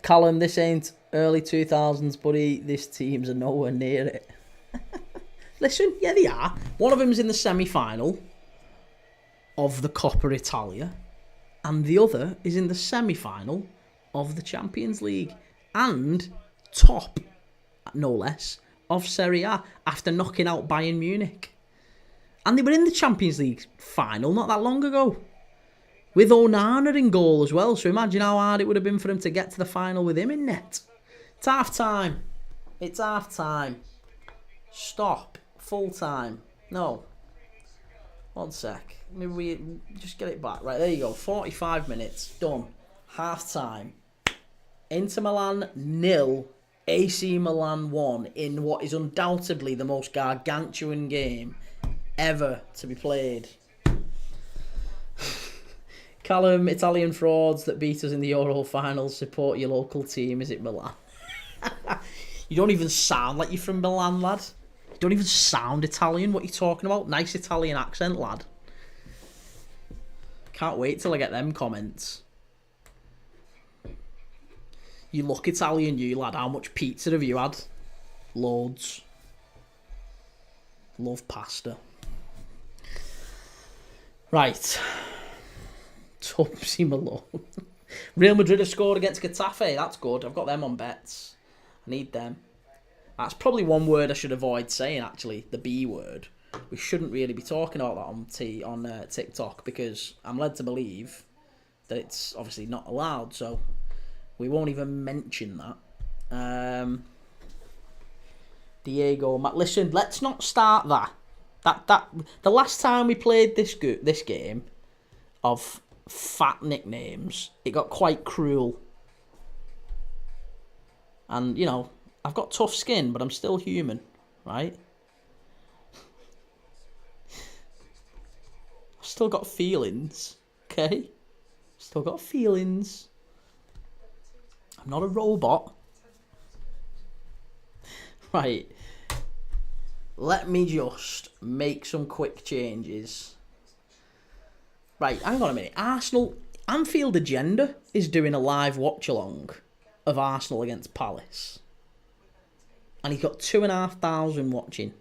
Callum, this ain't early 2000s, buddy. This teams are nowhere near it. Listen, yeah, they are. One of them's in the semi-final of the Coppa Italia, and the other is in the semi-final of the Champions League, and top, no less, of Serie A after knocking out Bayern Munich. And they were in the Champions League final not that long ago, with Onana in goal as well. So imagine how hard it would have been for him to get to the final with him in net. It's half time. It's half time. Stop. Full time. No. 1 sec. Maybe we just get it back. Right, there you go. 45 minutes. Done. Half time. Inter Milan 0. AC Milan won in what is undoubtedly the most gargantuan game ever to be played. Callum, Italian frauds that beat us in the Euro finals, support your local team. Is it Milan? You don't even sound like you're from Milan, lad. You don't even sound Italian. What are you talking about? Nice Italian accent, lad. Can't wait till I get them comments. You look Italian, you lad. How much pizza have you had? Loads. Love pasta. Right. Tubbsy Malone. Real Madrid have scored against Getafe. That's good. I've got them on bets. I need them. That's probably one word I should avoid saying, actually. The B word. We shouldn't really be talking about that on TikTok because I'm led to believe that it's obviously not allowed. So we won't even mention that. Diego, listen, let's not start that. The last time we played this game of fat nicknames, it got quite cruel. And, you know, I've got tough skin, but I'm still human, right? I've still got feelings, okay? Still got feelings. I'm not a robot. Right. Let me just make some quick changes. Right, hang on a minute. Arsenal, Anfield Agenda is doing a live watch-along of Arsenal against Palace. And he's got 2,500 watching.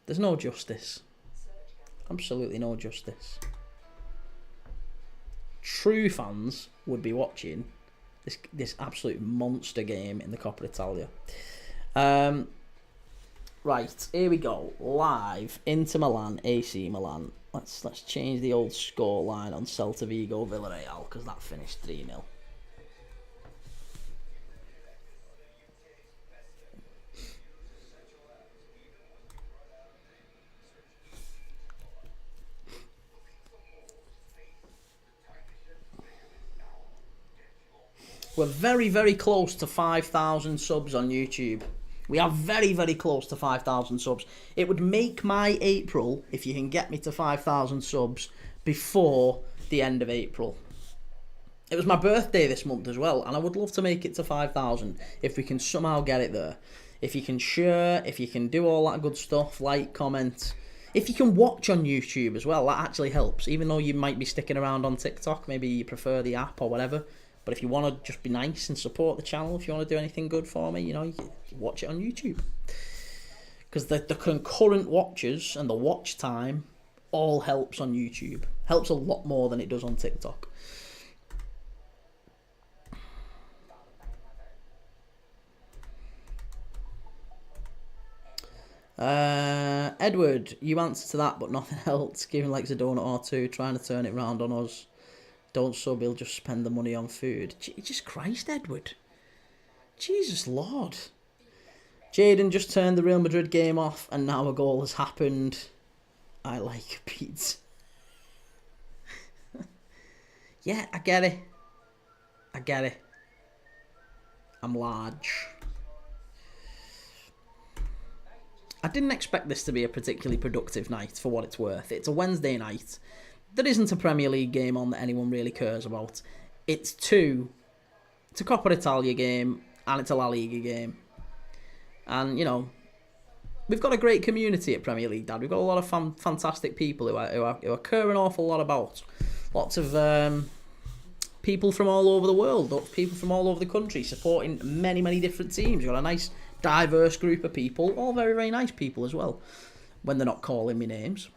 There's no justice. Absolutely no justice. True fans would be watching this absolute monster game in the Coppa Italia. Right, here we go. Live, Inter Milan, AC Milan. Let's change the old score line on Celta Vigo Villarreal because that finished 3-0. We're very, very close to 5,000 subs on YouTube. We are very, very close to 5,000 subs. It would make my April if you can get me to 5,000 subs before the end of April. It was my birthday this month as well, and I would love to make it to 5,000 if we can somehow get it there. If you can share, if you can do all that good stuff, like, comment. If you can watch on YouTube as well, that actually helps. Even though you might be sticking around on TikTok, maybe you prefer the app or whatever. But if you want to just be nice and support the channel, if you want to do anything good for me, you know, you can watch it on YouTube. Because the concurrent watches and the watch time all helps on YouTube. Helps a lot more than it does on TikTok. Edward, you answer to that, but nothing else. Giving likes a donut or two, trying to turn it round on us. Don't sub, he'll just spend the money on food. Jesus Christ, Edward. Jesus Lord. Jaden just turned the Real Madrid game off and now a goal has happened. I like pizza. Yeah, I get it. I get it. I'm large. I didn't expect this to be a particularly productive night for what it's worth. It's a Wednesday night. There isn't a Premier League game on that anyone really cares about. It's a Coppa Italia game and it's a La Liga game. And, you know, we've got a great community at Premier League, Dad. We've got a lot of fantastic people who are care an awful lot about. Lots of people from all over the world, people from all over the country supporting many, many different teams. We've got a nice, diverse group of people, all very, very nice people as well, when they're not calling me names.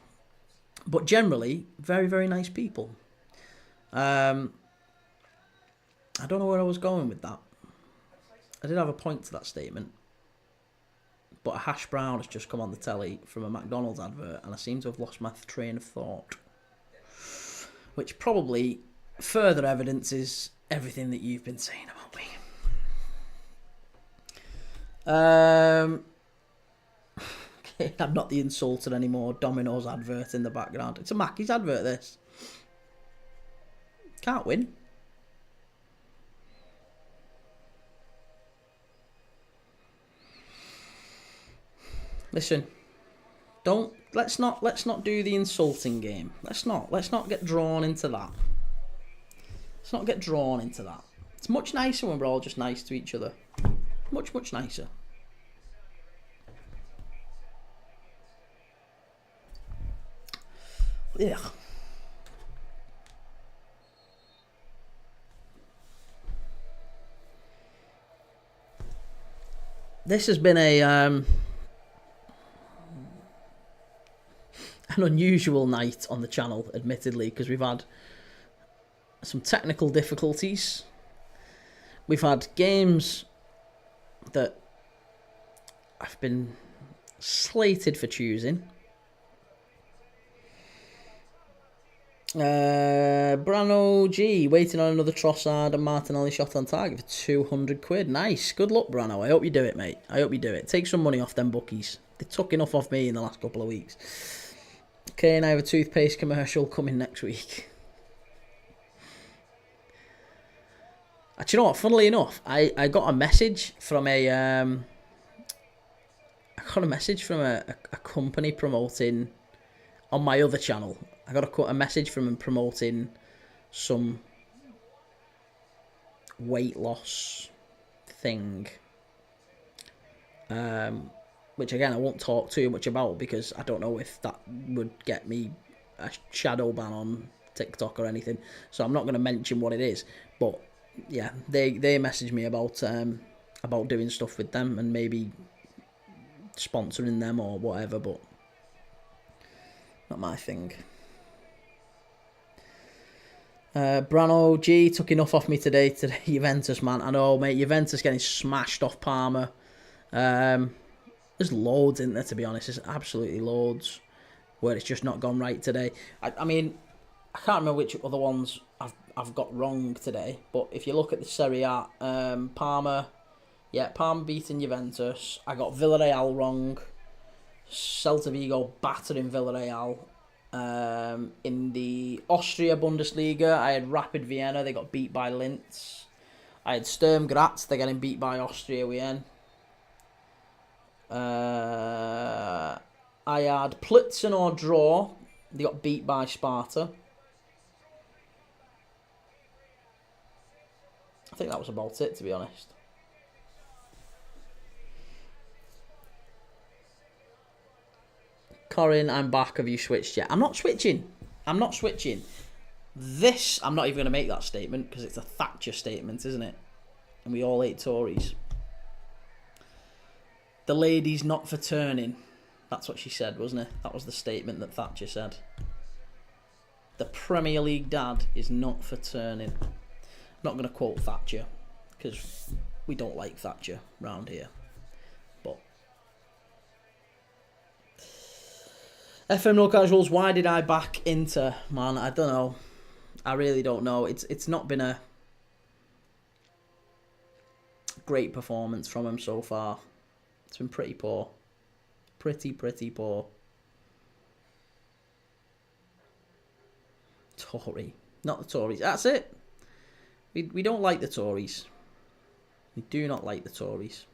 But generally, very, very nice people. I don't know where I was going with that. I did have a point to that statement. But a hash brown has just come on the telly from a McDonald's advert, and I seem to have lost my train of thought. Which probably further evidences everything that you've been saying about me. I'm not the insulter anymore. Domino's advert in the background. It's a Mackey's advert, this. Can't win. Listen, let's not do the insulting game. Let's not get drawn into that. Let's not get drawn into that. It's much nicer when we're all just nice to each other. Much nicer. Yeah. This has been an unusual night on the channel, admittedly, because we've had some technical difficulties. We've had games that I've been slated for choosing. Brano G waiting on another Trossard and Martinelli shot on target for 200 quid. Nice. Good luck, Brano. I hope you do it, mate. I hope you do it. Take some money off them bookies. They took enough off me in the last couple of weeks. Okay, and I have a toothpaste commercial coming next week. Do you know what? Funnily enough, I got a message from a company promoting on my other channel. I got a message from them promoting some weight loss thing, which again I won't talk too much about because I don't know if that would get me a shadow ban on TikTok or anything. So I'm not going to mention what it is. But yeah, they messaged me about doing stuff with them and maybe sponsoring them or whatever, but not my thing. Brano G took enough off me today. Juventus, man. I know, mate. Juventus getting smashed off Parma. There's loads in there, to be honest. There's absolutely loads where it's just not gone right today. I mean, I can't remember which other ones I've got wrong today. But if you look at the Serie A, Parma beating Juventus. I got Villarreal wrong. Celta Vigo battering Villarreal. In the Austria Bundesliga, I had Rapid Vienna. They got beat by Linz. I had Sturm Graz. They're getting beat by Austria Wien. I had Plitzen or draw. They got beat by Sparta. I think that was about it, to be honest. Corin, I'm back. Have you switched yet? I'm not switching. This, I'm not even going to make that statement because it's a Thatcher statement, isn't it? And we all hate Tories. The lady's not for turning. That's what she said, wasn't it? That was the statement that Thatcher said. The Premier League dad is not for turning. I'm not going to quote Thatcher because we don't like Thatcher round here. But FM No Casuals, why did I back Inter? Man, I don't know. I really don't know. It's not been a great performance from him so far. It's been pretty poor. Pretty poor. Tory. Not the Tories. That's it. We don't like the Tories. We do not like the Tories.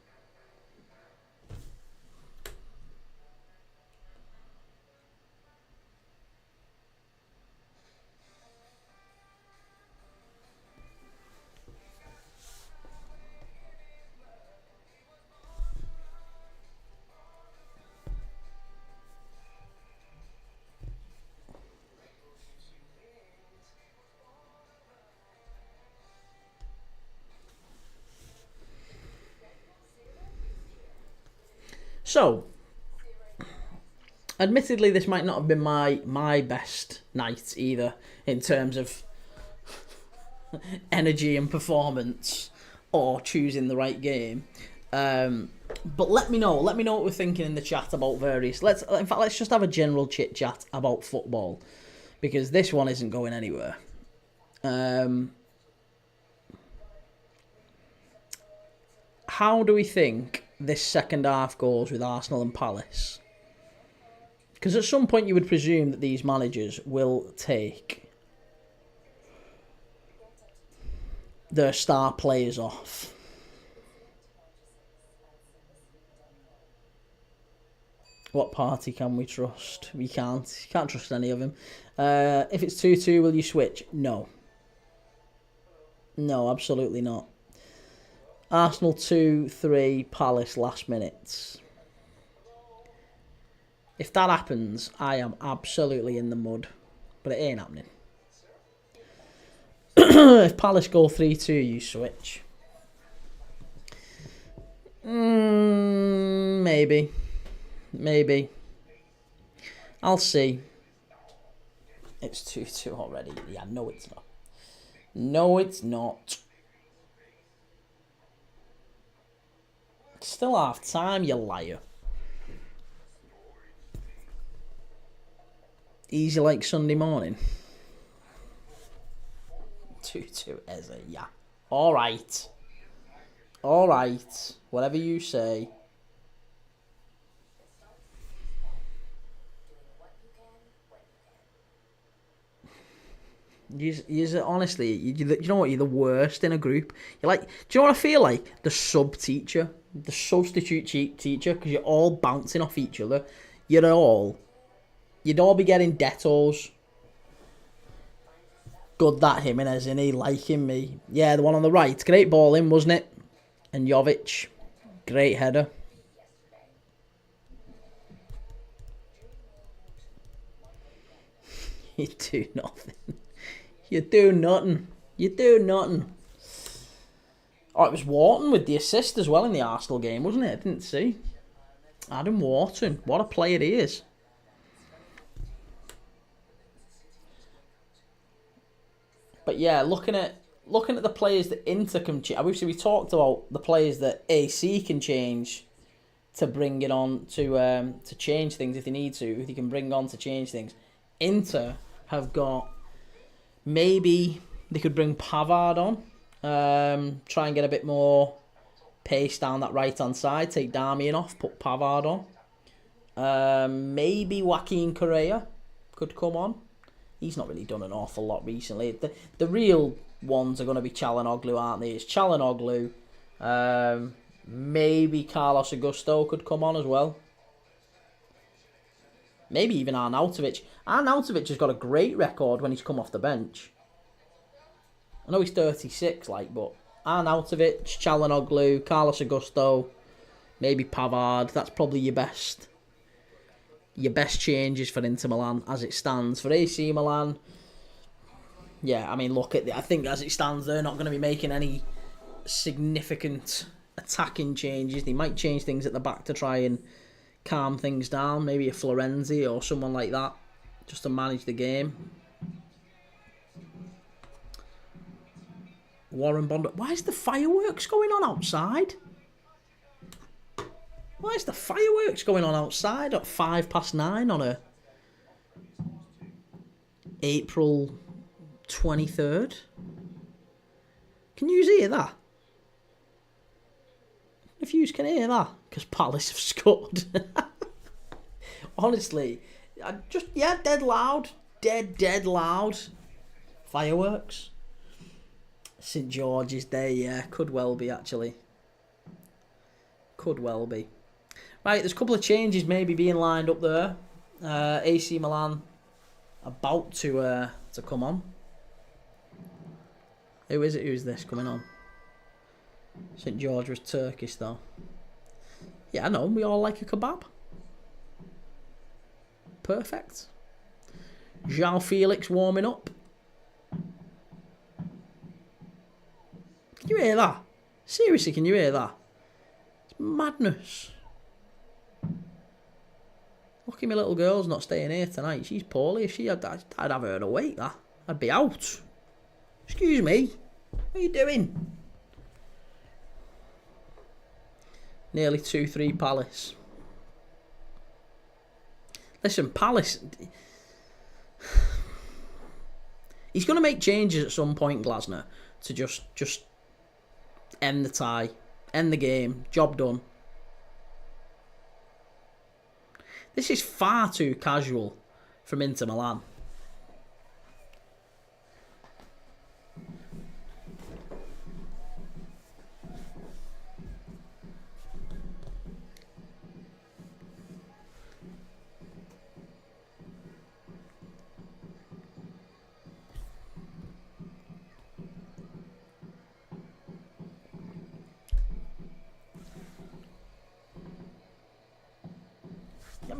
So, admittedly, this might not have been my best night either in terms of energy and performance or choosing the right game. But let me know what we're thinking in the chat about various. Let's just have a general chit chat about football because this one isn't going anywhere. How do we think this second half goes with Arsenal and Palace? Because at some point you would presume that these managers will take their star players off. What party can we trust? We can't. You can't trust any of them. If it's 2-2, will you switch? No. No, absolutely not. Arsenal 2-3, Palace last minutes. If that happens, I am absolutely in the mud. But it ain't happening. If Palace go 3-2, you switch. Maybe. Maybe. I'll see. It's 2-2 already. Yeah, no it's not. No it's not. It's still half time, you liar. Easy like Sunday morning. 2-2 Eze, yeah. Alright. Alright. Whatever you say. You honestly, you know what? You're the worst in a group. You're like, do you know what I feel like? The sub teacher, the substitute teacher, because you're all bouncing off each other. You'd all be getting Dettles. Good that Jimenez, isn't he? Liking me. Yeah, the one on the right. Great ball in, wasn't it? And Jovic, great header. You do nothing. You do nothing. You do nothing. Oh, it was Wharton with the assist as well in the Arsenal game, wasn't it? I didn't see. Adam Wharton. What a player he is. But yeah, looking at the players that Inter can change. Obviously, we talked about the players that AC can change to bring it on to change things if they need to. If they can bring on to change things. Inter have got. Maybe they could bring Pavard on. Try and get a bit more pace down that right-hand side. Take Darmian off, put Pavard on. Maybe Joaquin Correa could come on. He's not really done an awful lot recently. The real ones are going to be Çalhanoğlu, aren't they? It's Çalhanoğlu. Maybe Carlos Augusto could come on as well. Maybe even Arnautovic. Arnautovic has got a great record when he's come off the bench. I know he's 36, but Arnautovic, Çalhanoğlu, Carlos Augusto, maybe Pavard. That's probably your best changes for Inter Milan as it stands. For AC Milan, yeah, I mean, I think as it stands, they're not going to be making any significant attacking changes. They might change things at the back to try and calm things down, maybe a Florenzi or someone like that, just to manage the game. Warren Bond. Why is the fireworks going on outside? Why is the fireworks going on outside at 9:05 on a April 23rd? Can you hear that? If you can hear that, because Palace have scored. Honestly, dead loud. Dead loud. Fireworks. St George's Day, yeah, could well be actually. Could well be. Right, there's a couple of changes maybe being lined up there. AC Milan about to come on. Who is it? Who's this coming on? St George was Turkish though. Yeah, I know. We all like a kebab. Perfect. João Felix warming up. Can you hear that? Seriously, can you hear that? It's madness. Lucky my little girl's not staying here tonight. She's poorly. If she had, I'd have her awake. I'd be out. Excuse me. What are you doing? Nearly 2-3 Palace. Listen, Palace. He's going to make changes at some point, Glasner, to just end the tie, end the game, job done. This is far too casual from Inter Milan.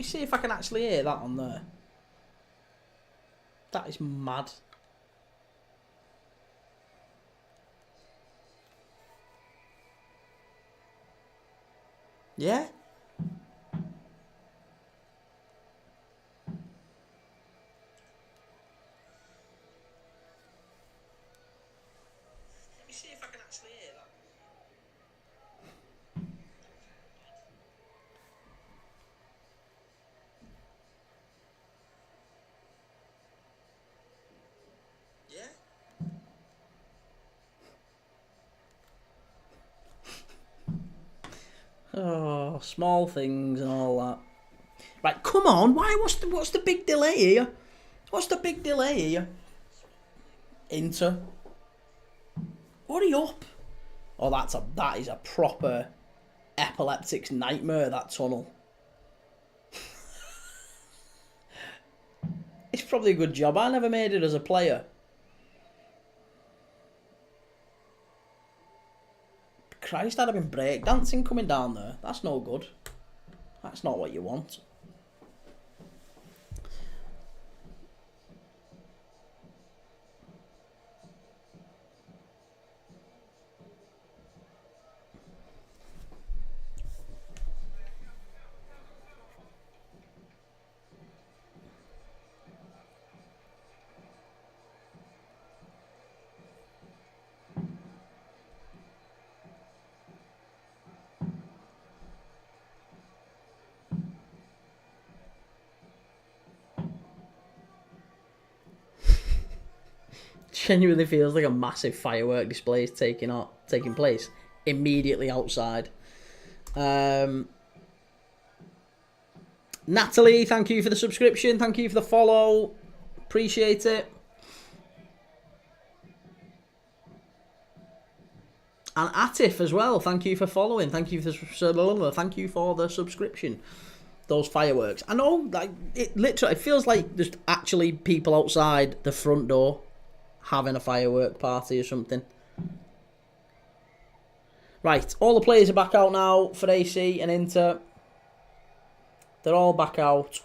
me see if I can actually hear that on there. That is mad. Yeah? Let me see if I can actually hear that. Yeah? Oh, small things and all that. Right, come on. Why? What's the big delay here? What's the big delay here? Inter. Hurry up. Oh, that is a proper epileptic's nightmare, that tunnel. It's probably a good job I never made it as a player. Christ, I'd have been breakdancing coming down there. That's no good. That's not what you want. Genuinely feels like a massive firework display is taking place immediately outside. Natalie, thank you for the subscription. Thank you for the follow. Appreciate it. And Atif as well. Thank you for following. Thank you for the subscription. Those fireworks. I know, like, it feels like there's actually people outside the front door having a firework party or something. Right, all the players are back out now for AC and Inter. They're all back out.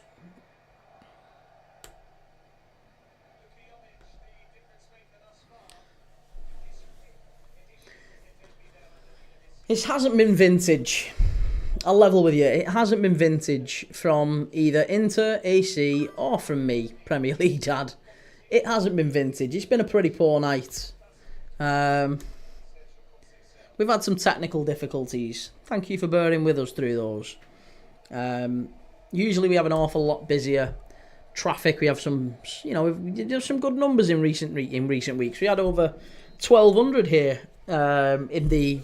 It hasn't been vintage. I'll level with you. It hasn't been vintage from either Inter, AC, or from me, Premier League Dad. It hasn't been vintage. It's been a pretty poor night. We've had some technical difficulties. Thank you for bearing with us through those. Usually we have an awful lot busier traffic. We have some, there's some good numbers in recent weeks. We had over 1,200 here in the.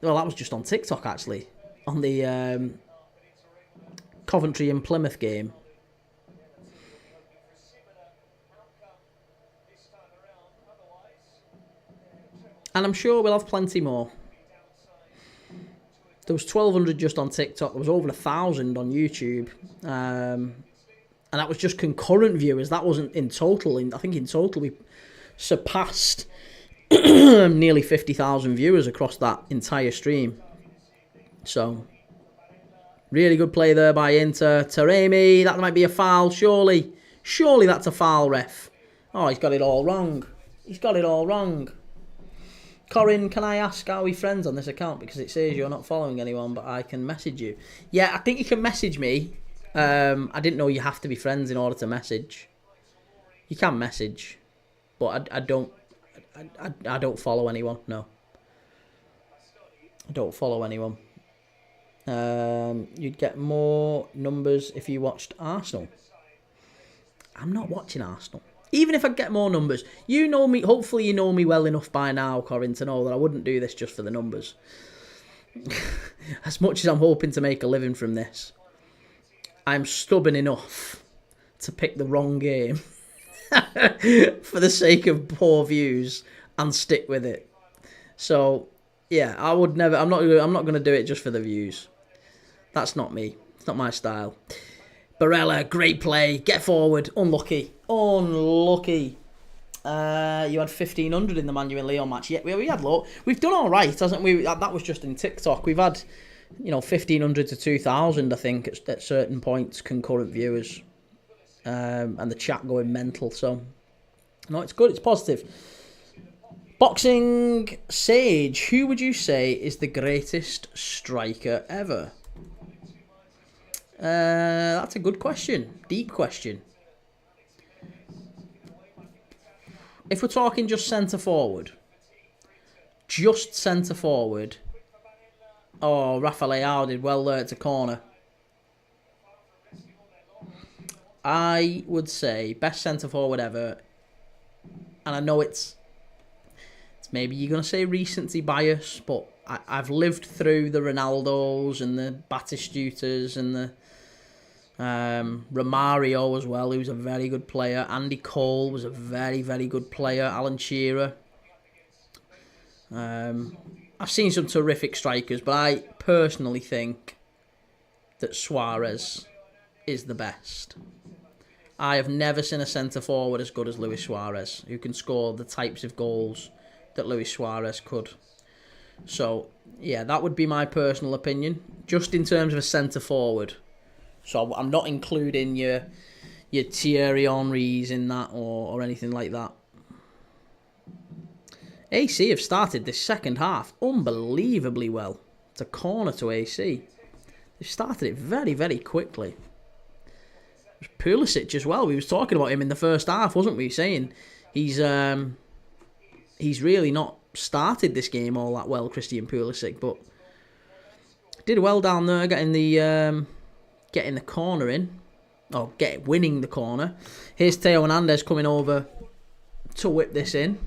Well, that was just on TikTok actually, on the Coventry and Plymouth game. And I'm sure we'll have plenty more. There was 1,200 just on TikTok. There was over 1,000 on YouTube. And that was just concurrent viewers. That wasn't in total. I think in total we surpassed nearly 50,000 viewers across that entire stream. So, really good play there by Inter. Taremi, that might be a foul, surely. Surely that's a foul, ref. Oh, he's got it all wrong. He's got it all wrong. Corin, can I ask, are we friends on this account? Because it says you're not following anyone, but I can message you. Yeah, I think you can message me. I didn't know you have to be friends in order to message. You can message, but I don't follow anyone. No, I don't follow anyone. You'd get more numbers if you watched Arsenal. I'm not watching Arsenal. Even if I get more numbers, you know me. Hopefully, you know me well enough by now, Corin, to know that I wouldn't do this just for the numbers. As much as I'm hoping to make a living from this, I'm stubborn enough to pick the wrong game for the sake of poor views and stick with it. So, yeah, I would never. I'm not going to do it just for the views. That's not me. It's not my style. Barella, great play. Get forward. Unlucky. Unlucky. You had 1,500 in the Man U and Lyon match. Yeah, we had low. We've done all right, hasn't we? That was just in TikTok. We've had 1,500 to 2,000, I think, at certain points, concurrent viewers. And the chat going mental. So, no, it's good. It's positive. Boxing Sage, who would you say is the greatest striker ever? That's a good question. Deep question. If we're talking just centre forward, oh, Rafael did well there to corner. I would say best centre forward ever, and I know it's maybe you're going to say recency bias, but I've lived through the Ronaldos and the Batistutas and the Romario as well, who's a very good player. Andy Cole was a very, very good player. Alan Shearer. I've seen some terrific strikers, but I personally think that Suarez is the best. I have never seen a centre forward as good as Luis Suarez, who can score the types of goals that Luis Suarez could. So, yeah, that would be my personal opinion, just in terms of a centre forward. So I'm not including your Thierry Henrys in that or anything like that. AC have started this second half unbelievably well. It's a corner to AC. They've started it very, very quickly. Pulisic as well. We was talking about him in the first half, wasn't we? Saying he's really not started this game all that well, Christian Pulisic, but did well down there, getting the corner in, or winning the corner. Here's Theo Hernandez coming over to whip this in.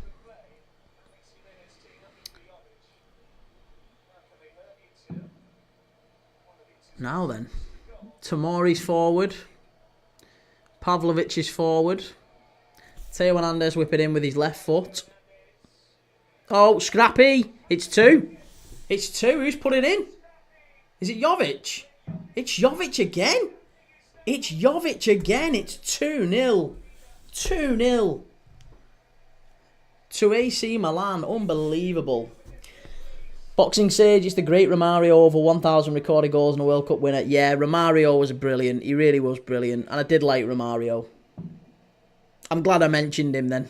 Now then, Tomori's forward. Pavlovic is forward. Theo Hernandez whipping in with his left foot. Oh, scrappy. It's two. Who's put it in? Is it Jovic? It's Jovic again. It's 2-0. 2-0. To AC Milan. Unbelievable. Boxing Sage, it's the great Romario, over 1,000 recorded goals and a World Cup winner. Yeah, Romario was brilliant. He really was brilliant. And I did like Romario. I'm glad I mentioned him then.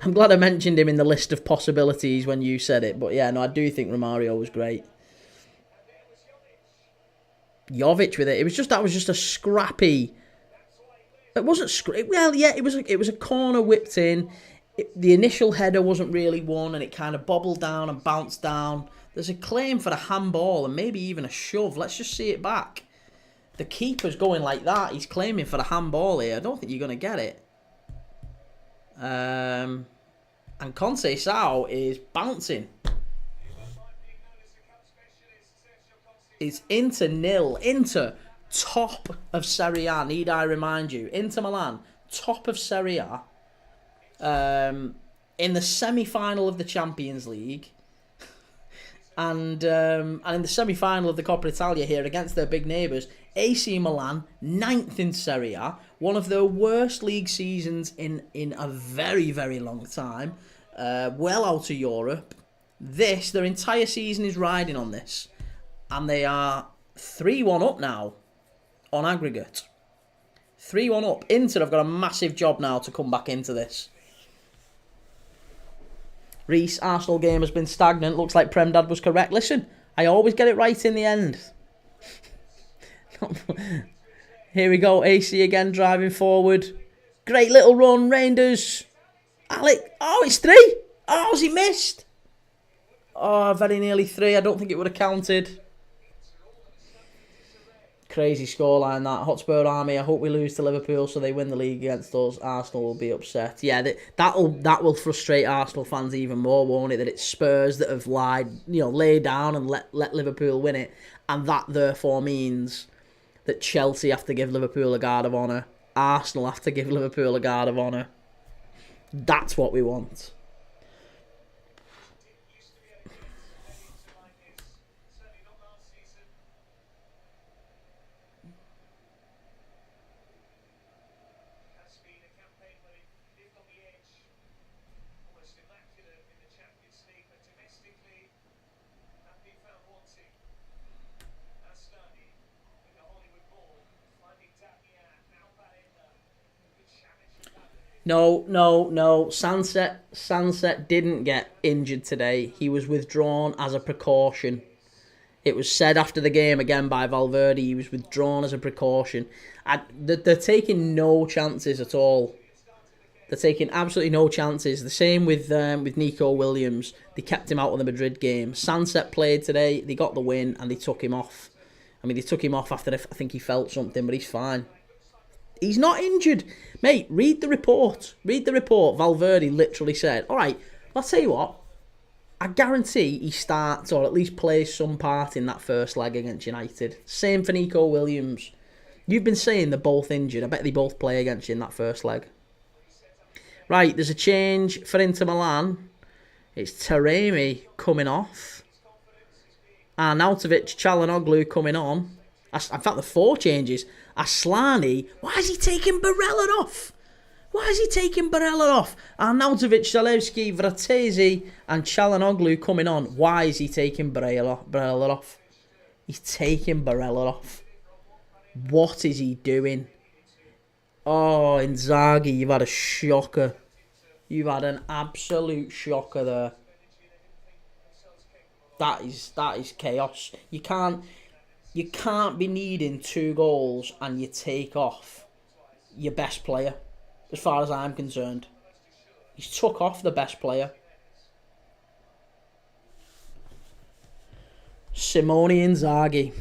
I'm glad I mentioned him in the list of possibilities when you said it. But yeah, no, I do think Romario was great. Jovic with it. That was just a scrappy. It wasn't well, yeah, it was a corner whipped in. The initial header wasn't really one, and it kind of bobbled down and bounced down. There's a claim for a handball and maybe even a shove. Let's just see it back. The keeper's going like that. He's claiming for a handball here. I don't think you're going to get it. And Conceição is bouncing. It's Inter 0. Inter, top of Serie A, need I remind you. Inter Milan, top of Serie A. In the semi-final of the Champions League. And in the semi-final of the Coppa Italia here against their big neighbours, AC Milan, 9th in Serie A, one of their worst league seasons in a very, very long time, well out of Europe. Their entire season is riding on this, and they are 3-1 up now on aggregate. 3-1 up. Inter have got a massive job now to come back into this. Reese, Arsenal game has been stagnant. Looks like Prem Dad was correct. Listen, I always get it right in the end. Here we go. AC again driving forward. Great little run. Reinders. Alec. Oh, it's 3. Oh, has he missed? Oh, very nearly 3. I don't think it would have counted. Crazy scoreline that. Hotspur Army, I hope we lose to Liverpool so they win the league against us. Arsenal will be upset. Yeah, that will frustrate Arsenal fans even more, won't it? That it's Spurs that have laid down and let Liverpool win it. And that therefore means that Chelsea have to give Liverpool a guard of honour. Arsenal have to give Liverpool a guard of honour. That's what we want. No. Sunset didn't get injured today. He was withdrawn as a precaution. It was said after the game again by Valverde. He was withdrawn as a precaution. They're taking no chances at all. They're taking absolutely no chances. The same with Nico Williams. They kept him out of the Madrid game. Sunset played today. They got the win and they took him off. I mean, they took him off after I think he felt something, but he's fine. He's not injured. Mate, read the report. Read the report. Valverde literally said, all right, I'll tell you what. I guarantee he starts or at least plays some part in that first leg against United. Same for Nico Williams. You've been saying they're both injured. I bet they both play against you in that first leg. Right, there's a change for Inter Milan. It's Taremi coming off. Arnautovic, Çalhanoğlu coming on. In fact, the 4 changes. Aslani, why is he taking Barella off? Why is he taking Barella off? Arnautovic, Zalewski, Fratesi and Çalhanoğlu coming on. Why is he taking Barella off? He's taking Barella off. What is he doing? Oh, Inzaghi, you've had a shocker. You've had an absolute shocker there. That is chaos. You can't be needing 2 goals and you take off your best player, as far as I'm concerned. He's took off the best player. Simone Inzaghi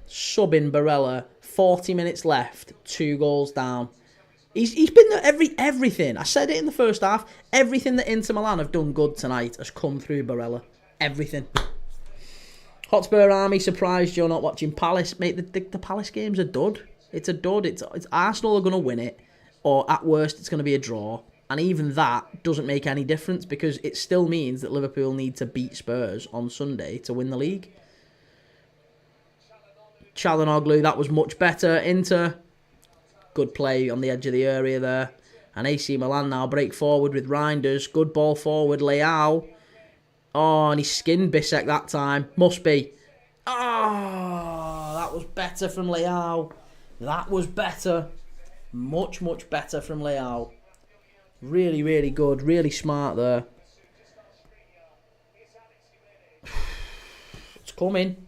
subbing Barella. 40 minutes left. 2 goals down. He's been there everything. I said it in the first half. Everything that Inter Milan have done good tonight has come through Barella. Everything. Hotspur Army, surprised you're not watching Palace. Mate, the Palace game's a dud. It's a dud. It's Arsenal are going to win it, or at worst it's going to be a draw. And even that doesn't make any difference because it still means that Liverpool need to beat Spurs on Sunday to win the league. Çalhanoğlu, that was much better. Inter, good play on the edge of the area there. And AC Milan now break forward with Reinders. Good ball forward, Leao. Oh, and he skinned Bissek that time. Must be. Oh, that was better from Leao. That was better. Much better from Leao. Really, really good. Really smart there. It's coming.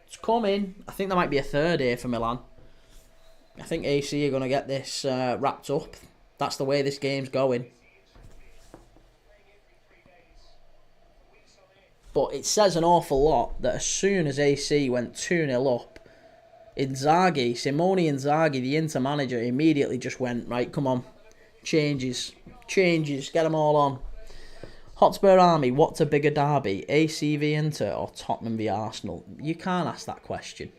It's coming. I think there might be a third here for Milan. I think AC are going to get this wrapped up. That's the way this game's going. But it says an awful lot that as soon as AC went 2-0 up, Simone Inzaghi, the Inter manager, immediately just went, right, come on, changes, get them all on. Hotspur Army, what's a bigger derby, AC v Inter or Tottenham v Arsenal? You can't ask that question.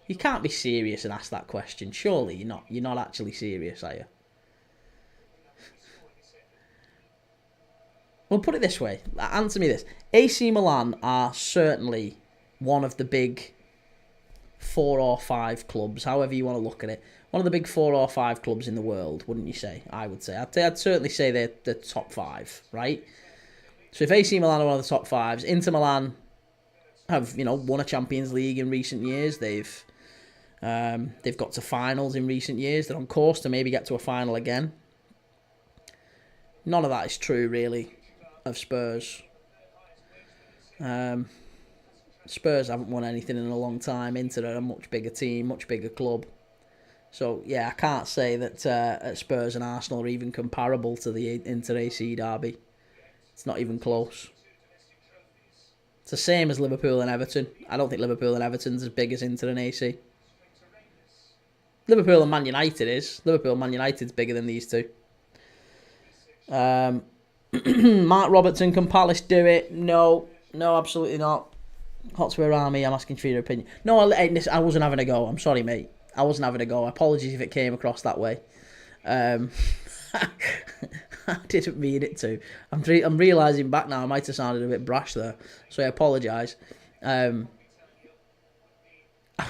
You can't be serious and ask that question. Surely you're not actually serious, are you? Well, put it this way. Answer me this. AC Milan are certainly one of the big 4 or 5 clubs, however you want to look at it. One of the big 4 or 5 clubs in the world, wouldn't you say? I would say. I'd certainly say they're the top 5, right? So if AC Milan are one of the top 5s, Inter Milan have, won a Champions League in recent years. They've got to finals in recent years. They're on course to maybe get to a final again. None of that is true, really, of Spurs. Spurs haven't won anything in a long time. Inter are a much bigger team, much bigger club. So, yeah, I can't say that Spurs and Arsenal are even comparable to the Inter-AC derby. It's not even close. It's the same as Liverpool and Everton. I don't think Liverpool and Everton's as big as Inter and AC. Liverpool and Man United is. Liverpool and Man United's bigger than these two. Mark Robertson, can Palace do it? No, absolutely not. Hotspur Army, I'm asking for your opinion. No, I wasn't having a go. I'm sorry, mate. I wasn't having a go. Apologies if it came across that way. I didn't mean it to. I'm realising back now I might have sounded a bit brash there, so I apologise. I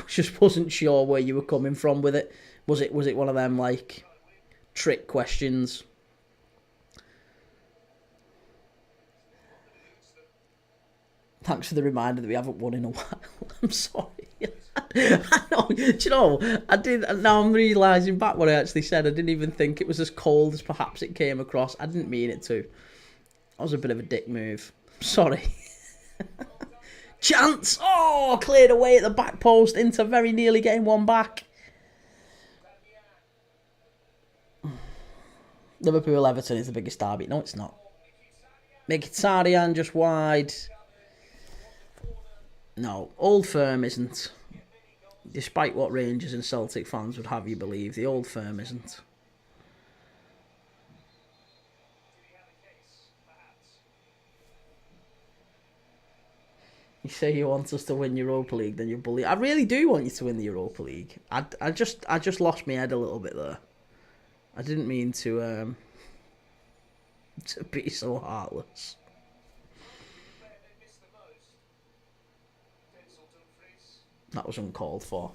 just wasn't sure where you were coming from with it. Was it one of them like trick questions? Thanks for the reminder that we haven't won in a while. I'm sorry. I know. Do you know, I did. Now I'm realising back what I actually said. I didn't even think it was as cold as perhaps it came across. I didn't mean it to. That was a bit of a dick move. Sorry. Chance! Oh, cleared away at the back post. Inter very nearly getting one back. Liverpool-Everton is the biggest derby. No, it's not. Mkhitaryan just wide. No, Old Firm isn't. Despite what Rangers and Celtic fans would have you believe, the Old Firm isn't. You say you want us to win Europa League, then you believe. I really do want you to win the Europa League. I just lost my head a little bit there. I didn't mean to be so heartless. That was uncalled for.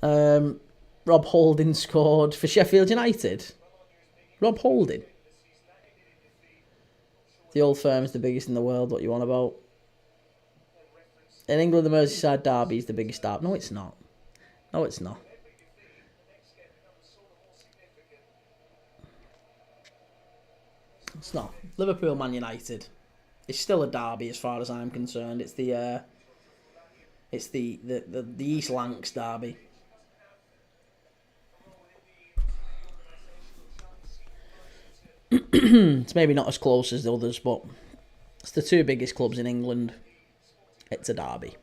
Rob Holding scored for Sheffield United. Rob Holding. The Old Firm is the biggest in the world. What you want about? In England, the Merseyside derby is the biggest derby. No, it's not. No, it's not. It's not. Liverpool Man United. It's still a derby as far as I'm concerned. It's the East Lancs derby. It's maybe not as close as the others, but it's the two biggest clubs in England. It's a derby.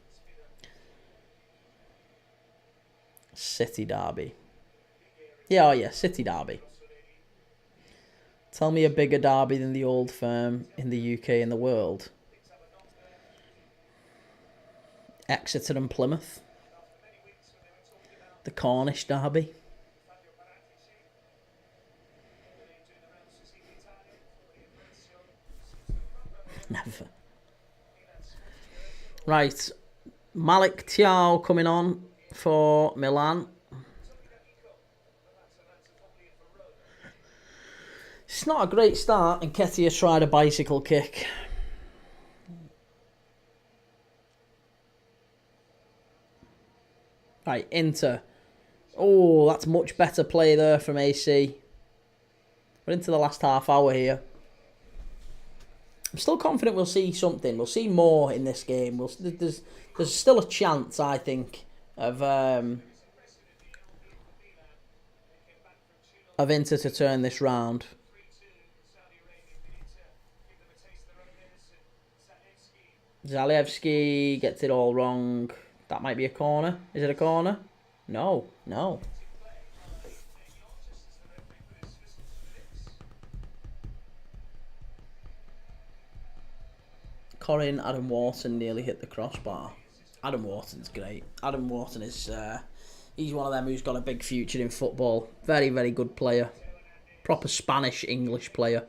City derby. Yeah, oh yeah, City derby. Tell me a bigger derby than the Old Firm in the UK and the world. Exeter and Plymouth. The Cornish derby. Never. Right. Malik Thiaw coming on for Milan. It's not a great start, and Ketia tried a bicycle kick. Right, Inter. Oh, that's much better play there from AC. We're into the last half hour here. I'm still confident we'll see something. We'll see more in this game. There's still a chance, I think, of Inter to turn this round. Zalewski gets it all wrong. That might be a corner. Is it a corner? No. Corin Adam Wharton nearly hit the crossbar. Adam Wharton's great. Adam Wharton is he's one of them who's got a big future in football. Very, very good player. Proper Spanish-English player.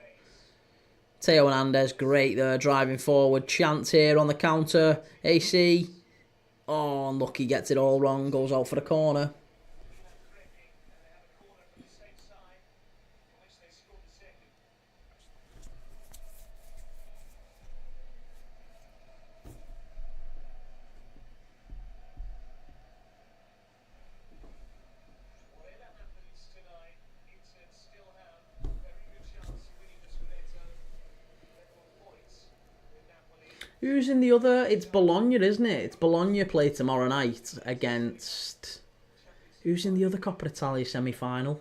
Teo Hernandez, great there, driving forward. Chance here on the counter. AC. Oh, unlucky, gets it all wrong. Goes out for the corner. Who's in the other? It's Bologna, isn't it? It's Bologna play tomorrow night against... Who's in the other Coppa Italia semi-final?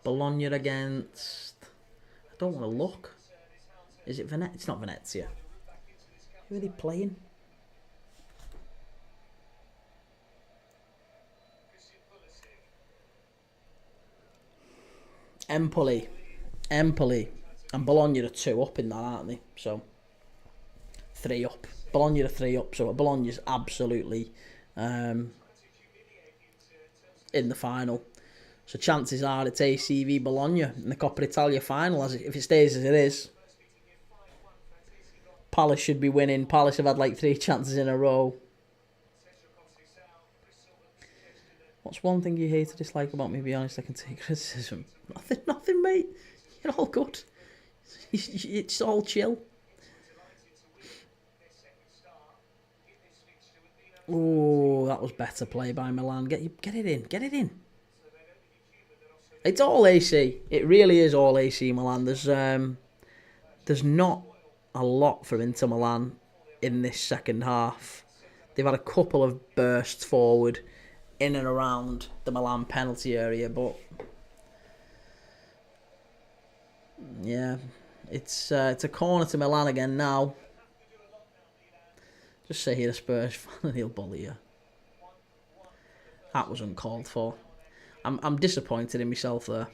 Bologna against... I don't want to look. Is it Venezia? It's not Venezia. Who are they playing? Empoli. And Bologna are 2 up in that, aren't they? So... 3 up. Bologna are 3 up, so Bologna's absolutely in the final. So chances are it's ACV Bologna in the Coppa Italia final, if it stays as it is. Palace should be winning. Palace have had like 3 chances in a row. What's one thing you hate or dislike about me? Be honest, I can take criticism. Nothing, mate. You're all good. It's all chill. Oh, that was better play by Milan. Get it in. Get it in. It's all AC. It really is all AC Milan. There's not a lot from Inter Milan in this second half. They've had a couple of bursts forward in and around the Milan penalty area, but yeah, it's a corner to Milan again now. Just say you're a Spurs fan and he'll bully you. That was uncalled for. I'm disappointed in myself there.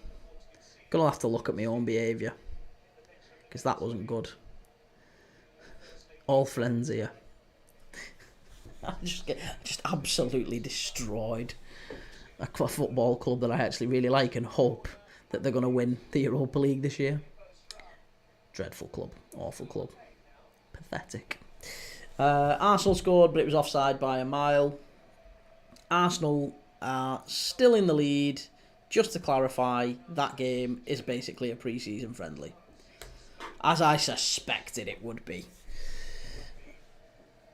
Gonna have to look at my own behaviour, because that wasn't good. All friends here. I just absolutely destroyed a football club that I actually really like and hope that they're going to win the Europa League this year. Dreadful club. Awful club. Pathetic. Arsenal scored, but it was offside by a mile. Arsenal are still in the lead. Just to clarify, that game is basically a pre-season friendly, as I suspected it would be.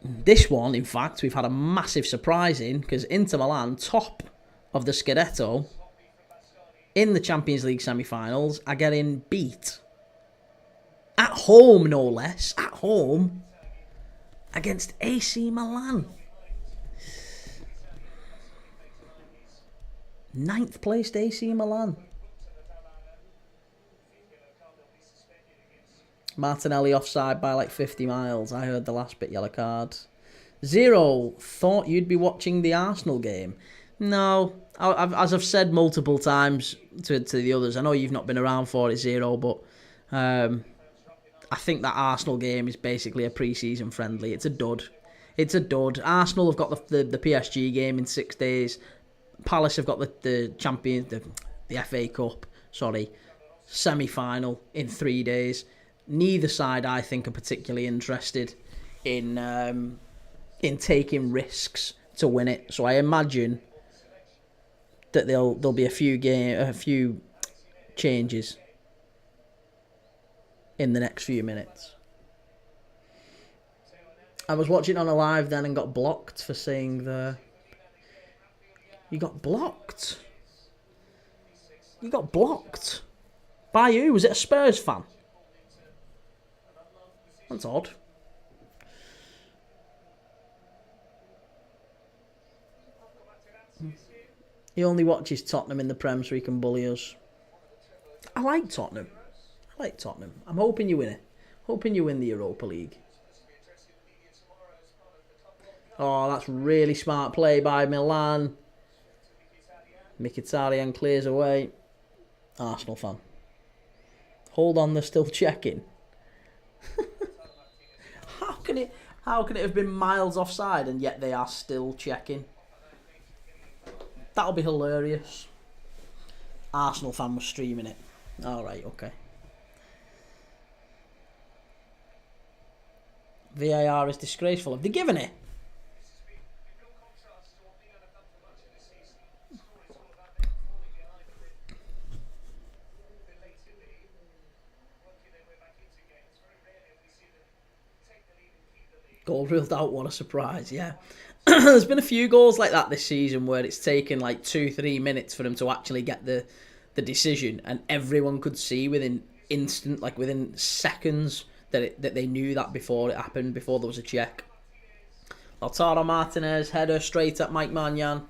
This one, in fact, we've had a massive surprise in, because Inter Milan, top of the Scudetto, in the Champions League semi-finals, are getting beat. At home, no less. At home. Against AC Milan. 9th placed AC Milan. Martinelli offside by like 50 miles. I heard the last bit, yellow card. Zero, thought you'd be watching the Arsenal game. No, as I've said multiple times to the others, I know you've not been around for it, Zero, but I think that Arsenal game is basically a pre-season friendly. It's a dud. It's a dud. Arsenal have got the PSG game in 6 days. Palace have got the FA Cup, semi-final in 3 days. Neither side, I think, are particularly interested in taking risks to win it. So I imagine that there'll be a few changes in the next few minutes. I was watching on a live then and got blocked for saying you got blocked. You got blocked by who? Was it a Spurs fan? That's odd. He only watches Tottenham in the Prem so he can bully us. I like Tottenham. I'm hoping you win it. Hoping you win the Europa League. Oh, that's really smart play by Milan. Mkhitaryan clears away. Arsenal fan. Hold on, they're still checking. How can it have been miles offside and yet they are still checking? That'll be hilarious. Arsenal fan was streaming it. Alright, okay. VAR is disgraceful. Have they given it? Goal ruled out, what a surprise, yeah. There's been a few goals like that this season where it's taken like 2-3 minutes for them to actually get the decision, and everyone could see within seconds that they knew that before it happened, before there was a check. Lautaro Martinez, header straight at Mike Maignan.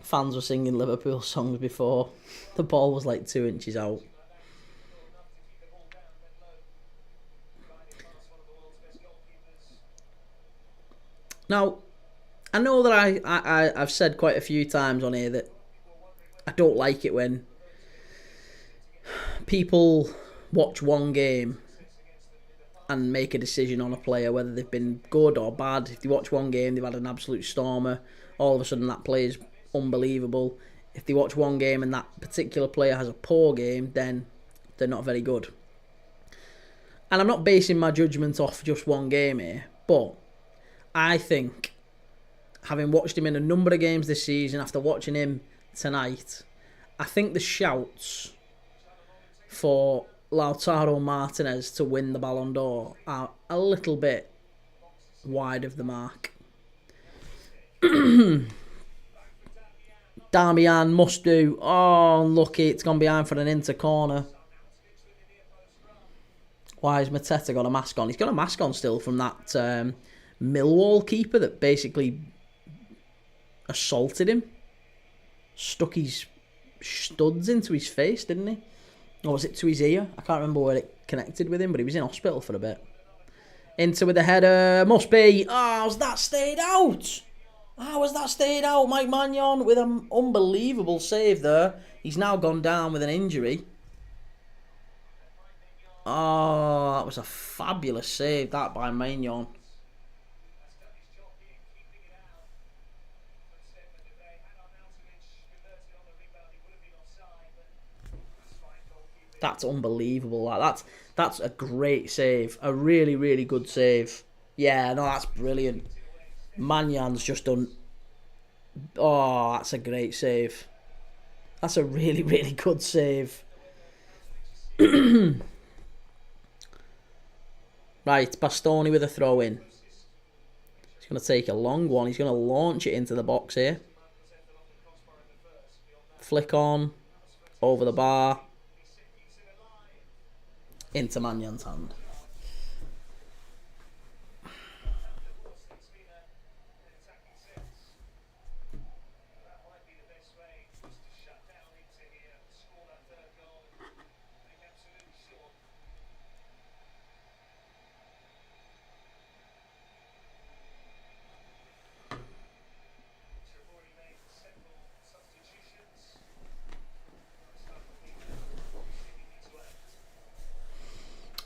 Fans were singing Liverpool songs before the ball was like 2 inches out. Now, I know that I've said quite a few times on here that I don't like it when people watch one game and make a decision on a player, whether they've been good or bad. If they watch one game, they've had an absolute stormer, all of a sudden that player is unbelievable. If they watch one game and that particular player has a poor game, then they're not very good. And I'm not basing my judgment off just one game here, but I think, having watched him in a number of games this season, after watching him tonight, I think the shouts for Lautaro Martinez to win the Ballon d'Or are a little bit wide of the mark. Darmian must do. Oh, unlucky. It's gone behind for an Inter corner. Why has Mateta got a mask on? He's got a mask on still from that Millwall keeper that basically assaulted him. Stuck his studs into his face, didn't he? Or was it to his ear? I can't remember where it connected with him, but he was in hospital for a bit. Inter with the header. Must be. Oh, has that stayed out? How has that stayed out? Mike Maignan with an unbelievable save there. He's now gone down with an injury. Oh, that was a fabulous save, that by Maignan. That's unbelievable. That's a great save. A really, really good save. Yeah, no, that's brilliant. Magnan's just done. Oh, that's a great save. That's a really, really good save. Right, Bastoni with a throw in. He's going to take a long one. He's going to launch it into the box here. Flick on. Over the bar. Into Magnan's hand.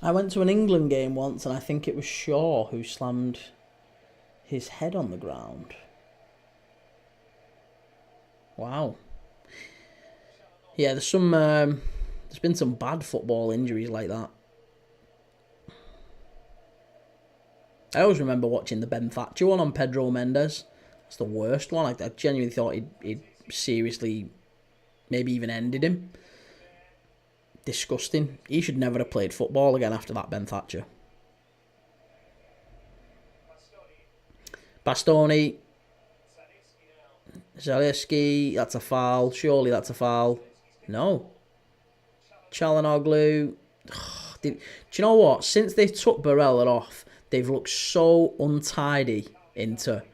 I went to an England game once and I think it was Shaw who slammed his head on the ground. Wow. Yeah, there's been some bad football injuries like that. I always remember watching the Ben Thatcher one on Pedro Mendes. That's the worst one. I genuinely thought he'd seriously maybe even ended him. Disgusting. He should never have played football again after that, Ben Thatcher. Bastoni. Zalewski. That's a foul. Surely that's a foul. No. Çalhanoğlu. Do you know what? Since they took Barella off, they've looked so untidy. Inter.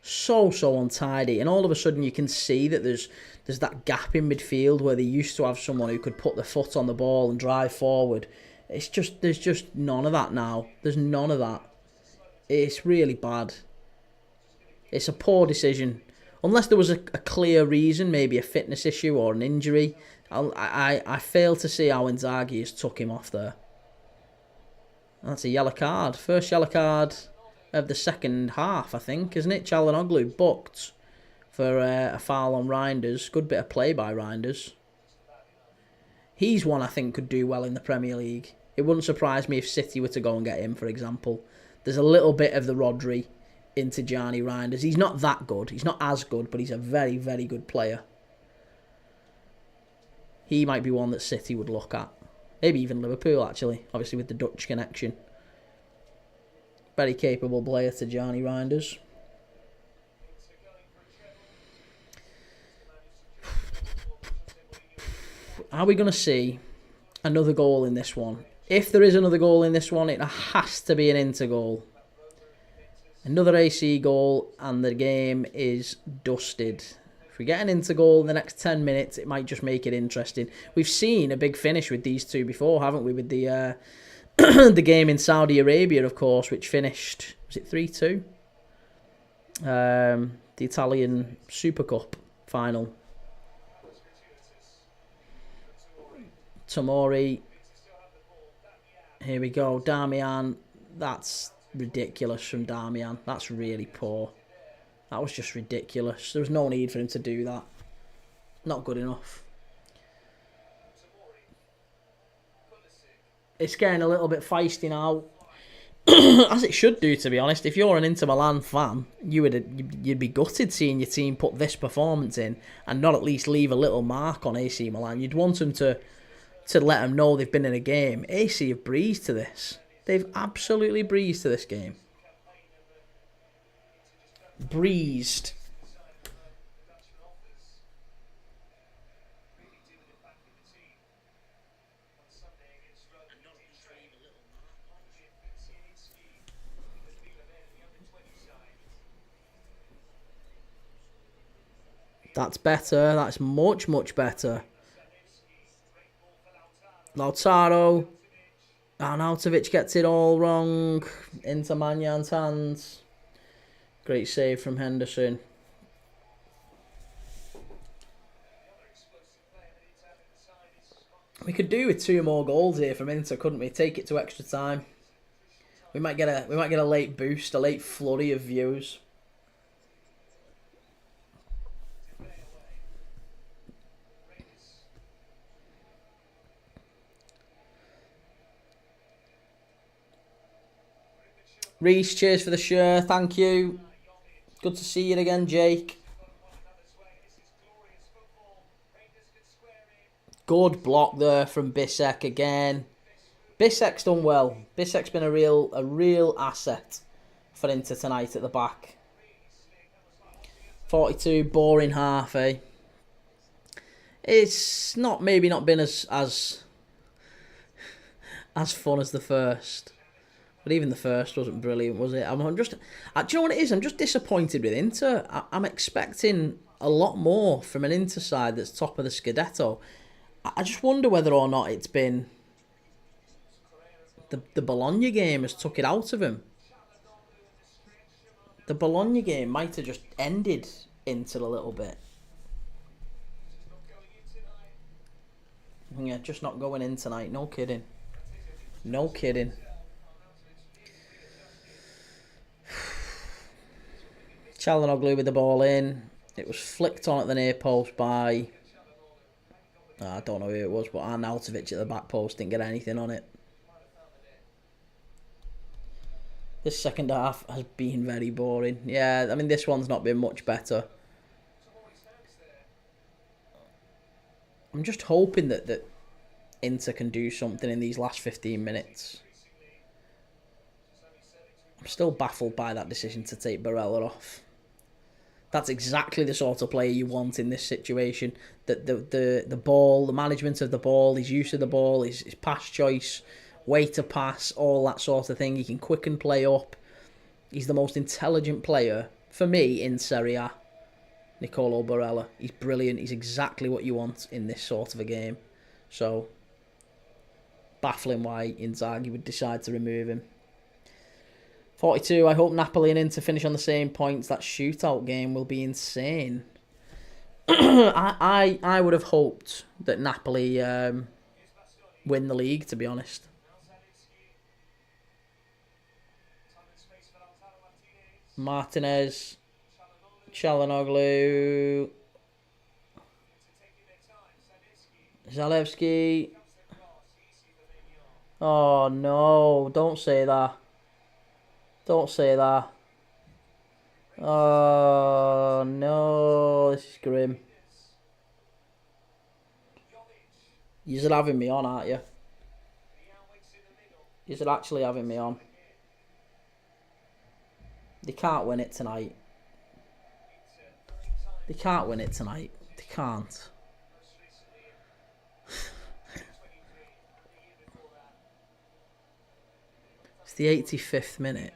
So untidy. And all of a sudden you can see that there's that gap in midfield where they used to have someone who could put the foot on the ball and drive forward. There's just none of that now. There's none of that. It's really bad. It's a poor decision. Unless there was a clear reason, maybe a fitness issue or an injury. I fail to see how Inzaghi has took him off there. That's a yellow card. First yellow card of the second half, I think, isn't it? Çalhanoğlu booked for a foul on Reinders. Good bit of play by Reinders. He's one I think could do well in the Premier League. It wouldn't surprise me if City were to go and get him, for example. There's a little bit of the Rodri into Gianni Reinders. He's not that good. He's not as good, but he's a very, very good player. He might be one that City would look at. Maybe even Liverpool, actually. Obviously with the Dutch connection. Very capable player to Gianni Reinders. Are we going to see another goal in this one? If there is another goal in this one, it has to be an Inter goal. Another AC goal and the game is dusted. If we get an Inter goal in the next 10 minutes, it might just make it interesting. We've seen a big finish with these two before, haven't we? With the the game in Saudi Arabia, of course, which finished, was it 3-2? The Italian Super Cup final. Tomori. Here we go. Darmian. That's ridiculous from Darmian. That's really poor. That was just ridiculous. There was no need for him to do that. Not good enough. It's getting a little bit feisty now. As it should do, to be honest. If you're an Inter Milan fan, you'd be gutted seeing your team put this performance in and not at least leave a little mark on AC Milan. You'd want them to to let them know they've been in a game. AC have breezed to this. They've absolutely breezed to this game. Breezed. That's better. That's much, much better. Lautaro. Arnautovic gets it all wrong. Into Manyan's hands. Great save from Henderson. We could do with 2 more goals here from Inter, couldn't we? Take it to extra time. We might get a late boost, a late flurry of views. Reese, cheers for the share. Thank you. Good to see you again, Jake. Good block there from Bissek again. Bissek's done well. Bissek's been a real asset for Inter tonight at the back. 42, boring half, eh? It's maybe not been as fun as the first. But even the first wasn't brilliant, was it? Do you know what it is? I'm just disappointed with Inter. I'm expecting a lot more from an Inter side that's top of the Scudetto. I just wonder whether or not it's been the Bologna game has took it out of him. The Bologna game might have just ended Inter a little bit. Yeah, just not going in tonight. No kidding. No kidding. Çalhanoğlu with the ball in. It was flicked on at the near post by... I don't know who it was, but Arnautovic at the back post didn't get anything on it. This second half has been very boring. Yeah, I mean, this one's not been much better. I'm just hoping that Inter can do something in these last 15 minutes. I'm still baffled by that decision to take Barella off. That's exactly the sort of player you want in this situation. The ball, the management of the ball, his use of the ball, his pass choice, way to pass, all that sort of thing. He can quicken play up. He's the most intelligent player, for me, in Serie A. Nicolo Barella. He's brilliant. He's exactly what you want in this sort of a game. So, baffling why Inzaghi would decide to remove him. 42, I hope Napoli and Inter finish on the same points. That shootout game will be insane. I would have hoped that Napoli win the league, to be honest. Martinez, Çalhanoğlu, Zalewski. Oh no, don't say that. Don't say that. Oh no, this is grim. You're having me on, aren't you? You're actually having me on. They can't win it tonight. They can't win it tonight. They can't. It's the 85th minute.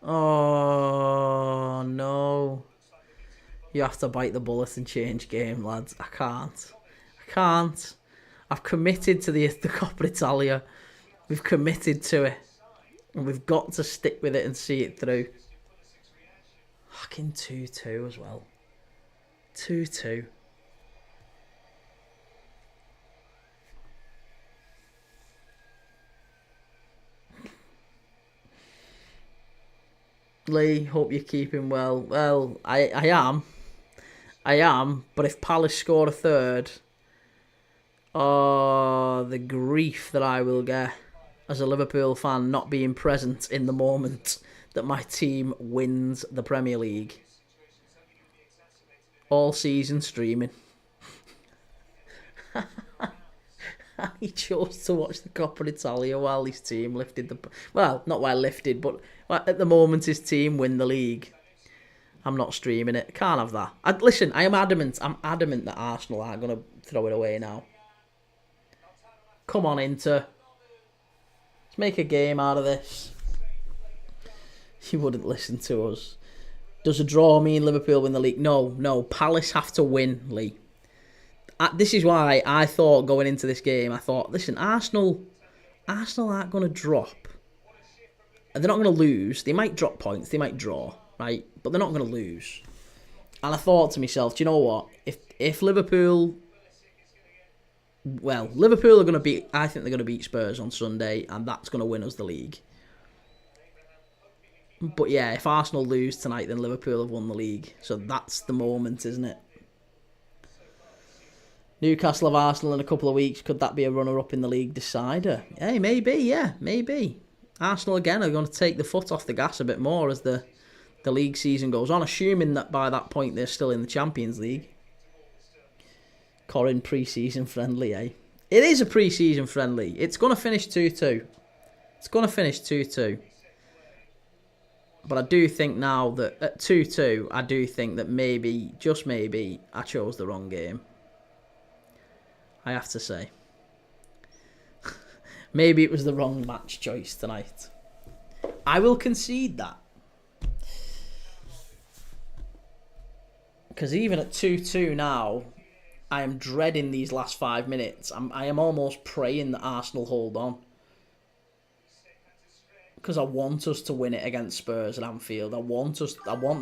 Oh no. You have to bite the bullet and change game, lads. I can't. I've committed to the Coppa Italia. We've committed to it. And we've got to stick with it and see it through. Fucking 2-2 as well. 2-2. Lee, hope you're keeping well. Well, I am. But if Palace score a third, oh, the grief that I will get as a Liverpool fan not being present in the moment that my team wins the Premier League. All season streaming. He chose to watch the Coppa Italia while his team lifted the... Well, not while lifted, but at the moment his team win the league. I'm not streaming it. Can't have that. Listen, I am adamant. I'm adamant that Arsenal aren't going to throw it away now. Come on, Inter. Let's make a game out of this. He wouldn't listen to us. Does a draw mean Liverpool win the league? No. Palace have to win, Lee. This is why I thought going into this game, I thought, listen, Arsenal aren't going to drop. They're not going to lose. They might drop points. They might draw, right? But they're not going to lose. And I thought to myself, do you know what? If Liverpool... Well, Liverpool are going to beat... I think they're going to beat Spurs on Sunday, and that's going to win us the league. But yeah, if Arsenal lose tonight, then Liverpool have won the league. So that's the moment, isn't it? Newcastle have Arsenal in a couple of weeks. Could that be a runner-up in the league decider? Hey, maybe. Arsenal, again, are going to take the foot off the gas a bit more as the league season goes on, assuming that by that point they're still in the Champions League. Corin pre-season friendly, eh? It is a pre-season friendly. It's going to finish 2-2. But I do think now that at 2-2, I do think that maybe, just maybe, I chose the wrong game. I have to say. Maybe it was the wrong match choice tonight. I will concede that. Because even at 2-2 now, I am dreading these last 5 minutes. I am almost praying that Arsenal hold on. Because I want us to win it against Spurs at Anfield. I want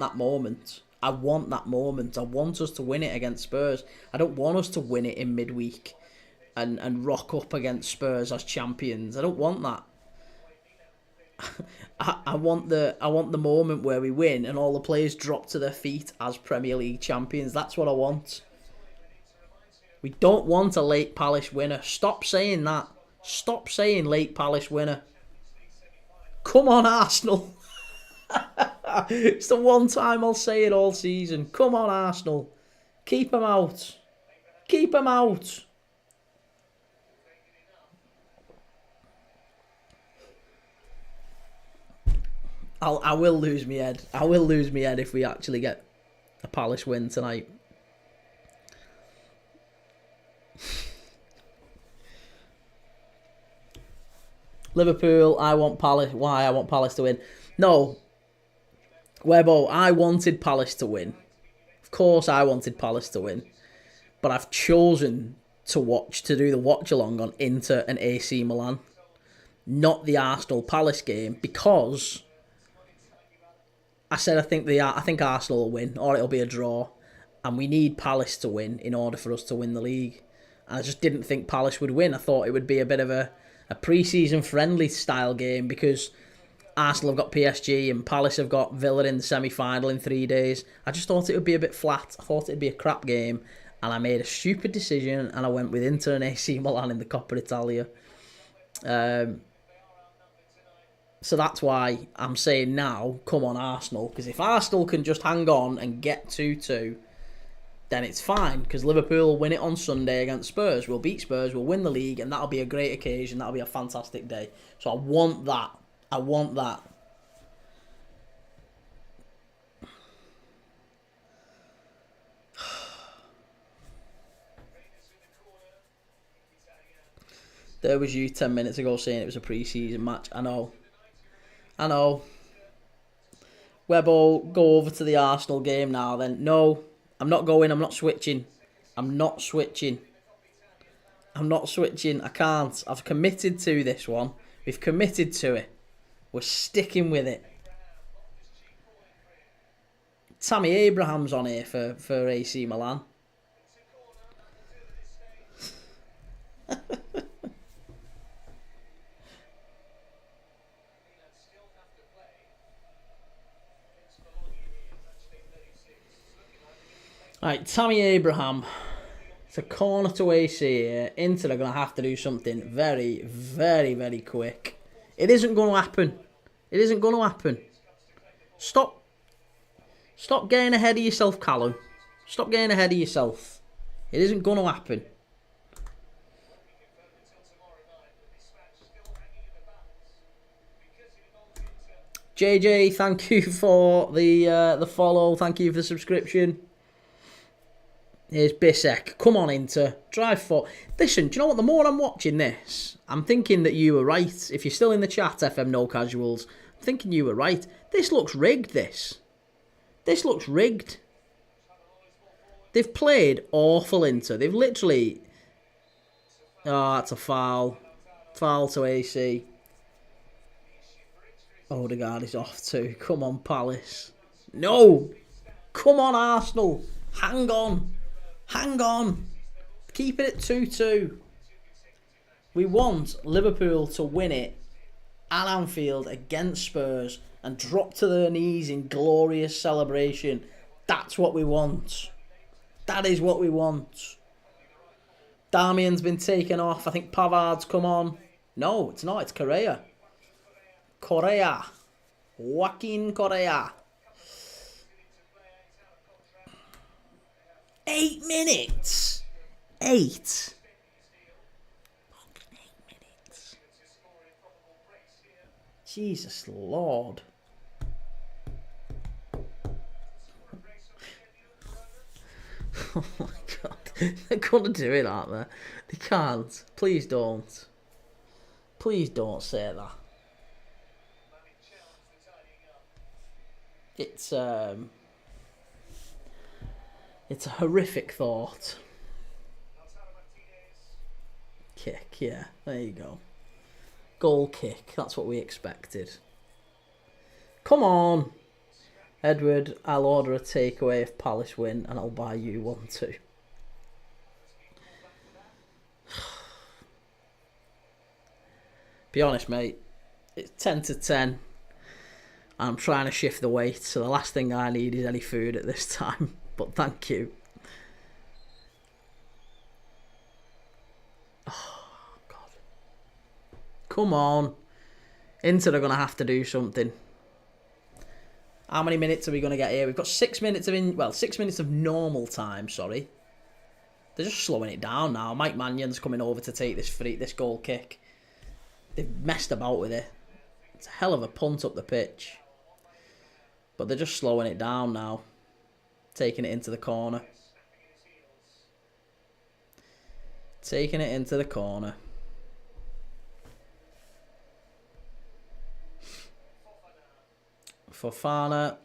that moment. I want us to win it against Spurs. I don't want us to win it in midweek and rock up against Spurs as champions. I don't want that. I want the moment where we win and all the players drop to their feet as Premier League champions. That's what I want. We don't want a late Palace winner. Stop saying that. Stop saying late Palace winner. Come on, Arsenal. It's the one time I'll say it all season. Come on, Arsenal. Keep them out. Keep them out. I will lose my head. I will lose my head if we actually get a Palace win tonight. Liverpool, I want Palace. Why? I want Palace to win. No. Webbo, I wanted Palace to win. Of course I wanted Palace to win. But I've chosen to do the watch along on Inter and AC Milan. Not the Arsenal Palace game, because I said I think Arsenal will win, or it'll be a draw. And we need Palace to win in order for us to win the league. And I just didn't think Palace would win. I thought it would be a bit of a pre-season friendly style game, because Arsenal have got PSG and Palace have got Villa in the semi-final in 3 days. I just thought it would be a bit flat. I thought it would be a crap game, and I made a stupid decision and I went with Inter and AC Milan in the Coppa Italia. So that's why I'm saying now, come on Arsenal, because if Arsenal can just hang on and get 2-2, then it's fine, because Liverpool will win it on Sunday against Spurs. We'll beat Spurs, we'll win the league, and that'll be a great occasion. That'll be a fantastic day. So I want that. I want that. There was you 10 minutes ago saying it was a pre-season match. I know. Webbo, go over to the Arsenal game now then. No. I'm not going. I'm not switching. I can't. I've committed to this one. We've committed to it. We're sticking with it. Tammy Abraham's on here for AC Milan. Right, Tammy Abraham. It's a corner to AC here. Inter are going to have to do something very, very, very quick. It isn't going to happen. Stop getting ahead of yourself, Callum. Stop getting ahead of yourself. It isn't going to happen. JJ, thank you for the follow. Thank you for the subscription. Here's Bissek. Come on, Inter. Drive for. Listen, do you know what? The more I'm watching this, I'm thinking that you were right. If you're still in the chat, FM No Casuals, I'm thinking you were right. This looks rigged, this. This looks rigged. They've played awful, Inter. They've literally... Oh, that's a foul. Foul to AC. Odegaard is off too. Come on, Palace. No! Come on, Arsenal. Hang on. Hang on. Keep it at 2-2. We want Liverpool to win it at Anfield against Spurs and drop to their knees in glorious celebration. That's what we want. That is what we want. Damian's been taken off. I think Pavard's come on. No, it's not. It's Correa. Correa. Joaquin Correa. 8 minutes. 8. Fucking 8 minutes. Jesus Lord. Oh my God. They're going to do it, aren't they? They can't. Please don't. Please don't say that. It's a horrific thought. Kick, yeah. There you go. Goal kick. That's what we expected. Come on. Edward, I'll order a takeaway if Palace win and I'll buy you one too. Be honest, mate. It's 10-10. I'm trying to shift the weight, so the last thing I need is any food at this time. But thank you. Oh, God. Come on. Inter are going to have to do something. How many minutes are we going to get here? We've got 6 minutes of 6 minutes of normal time, sorry. They're just slowing it down now. Mike Mannion's coming over to take this goal kick. They've messed about with it. It's a hell of a punt up the pitch. But they're just slowing it down now. Taking it into the corner. Taking it into the corner. Fofana.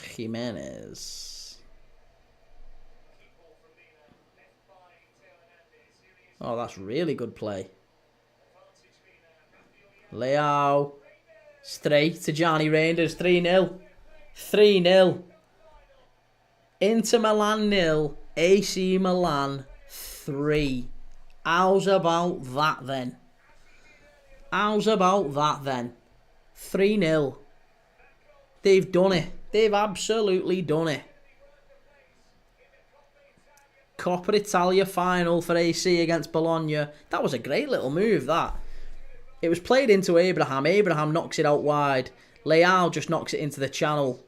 Jimenez. Oh, that's really good play. Leao. Straight to Johnny Reinders. 3-0. 3-0. Inter Milan 0. AC Milan 3. How's about that then? How's about that then? 3-0. They've done it. They've absolutely done it. Coppa Italia final for AC against Bologna. That was a great little move, that. It was played into Abraham. Abraham knocks it out wide. Leao just knocks it into the channel.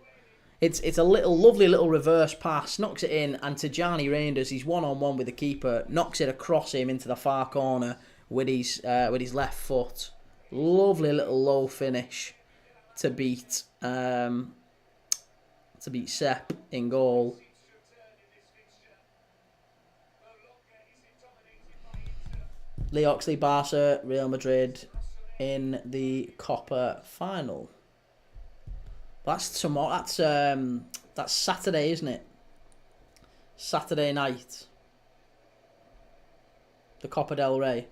It's a lovely little reverse pass. Knocks it in, and Tijani Reinders, he's one-on-one with the keeper. Knocks it across him into the far corner with his left foot. Lovely little low finish to beat Sepp in goal. Lee Oxley, Barca, Real Madrid in the Coppa final. That's tomorrow. That's Saturday, isn't it? Saturday night. The Copa del Rey.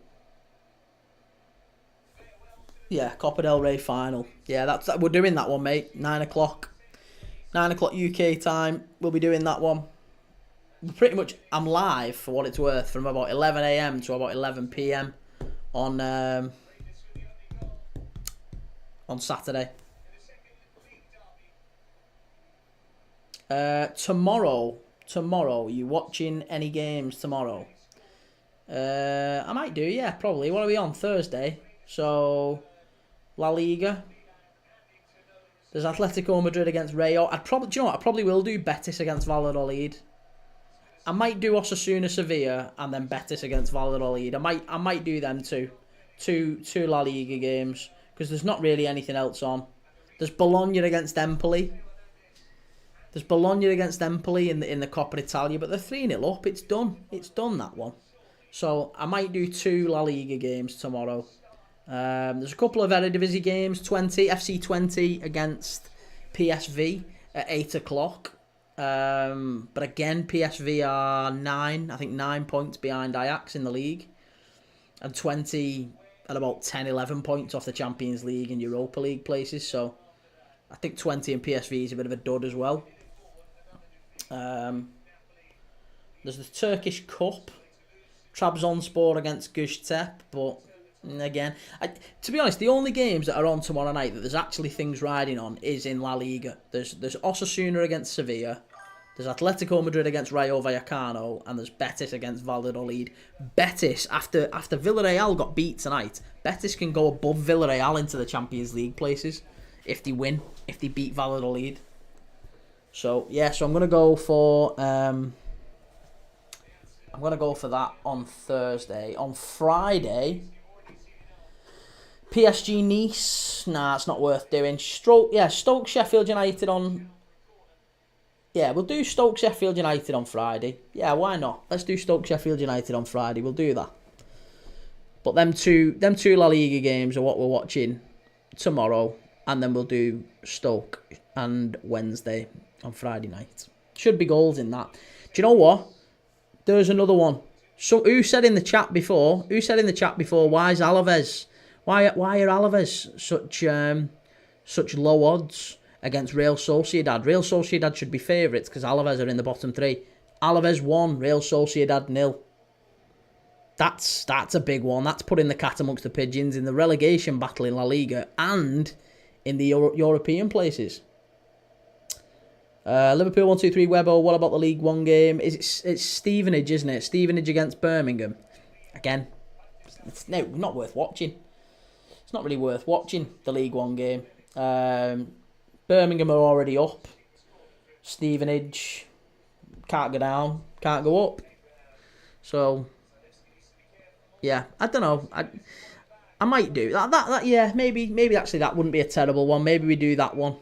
Yeah, Copa del Rey final. Yeah, we're doing that one, mate. 9 o'clock. 9 o'clock UK time. We'll be doing that one. Pretty much, I'm live, for what it's worth, from about 11 AM to about 11 PM on Saturday. Tomorrow, are you watching any games tomorrow? I might do, yeah, probably. What are we on? Thursday. So, La Liga. There's Atletico Madrid against Rayo. Do you know what? I probably will do Betis against Valladolid. I might do Osasuna Sevilla and then Betis against Valladolid. I might do them two La Liga games because there's not really anything else on. There's Bologna against Empoli. There's Bologna against Empoli in the Coppa Italia, but they're 3-0 up. It's done. It's done, that one. So I might do 2 La Liga games tomorrow. There's a couple of Eredivisie games. FC 20 against PSV at 8 o'clock. But again, PSV are 9 points behind Ajax in the league. And 20 at about 10, 11 points off the Champions League and Europa League places. So I think 20 and PSV is a bit of a dud as well. There's the Turkish Cup. Trabzonspor against Göztepe. But again, to be honest, the only games that are on tomorrow night that there's actually things riding on is in La Liga. There's Osasuna against Sevilla. There's Atletico Madrid against Rayo Vallecano, and there's Betis against Valladolid. Betis, after Villarreal got beat tonight, Betis can go above Villarreal into the Champions League places if they win, if they beat Valladolid. So yeah, so I'm gonna go for that on Thursday. On Friday, PSG Nice. Nah, it's not worth doing. Stoke Sheffield United on. Yeah, we'll do Stoke Sheffield United on Friday. Yeah, why not? Let's do Stoke Sheffield United on Friday. We'll do that. But them two La Liga games are what we're watching tomorrow, and then we'll do Stoke and Wednesday on Friday night. Should be goals in that. Do you know what? There's another one. So who said in the chat before? Why is Alaves? Why are Alaves such low odds against Real Sociedad? Real Sociedad should be favourites because Alaves are in the bottom 3. Alaves 1, Real Sociedad 0. That's a big one. That's putting the cat amongst the pigeons in the relegation battle in La Liga and in the European places. Liverpool 1-2-3 Webbo. What about the League One game? It's Stevenage, isn't it? Stevenage against Birmingham. Again, it's not worth watching. It's not really worth watching the League One game. Birmingham are already up. Stevenage can't go down, can't go up. So yeah, I don't know. I might do that. Yeah, maybe actually that wouldn't be a terrible one. Maybe we do that one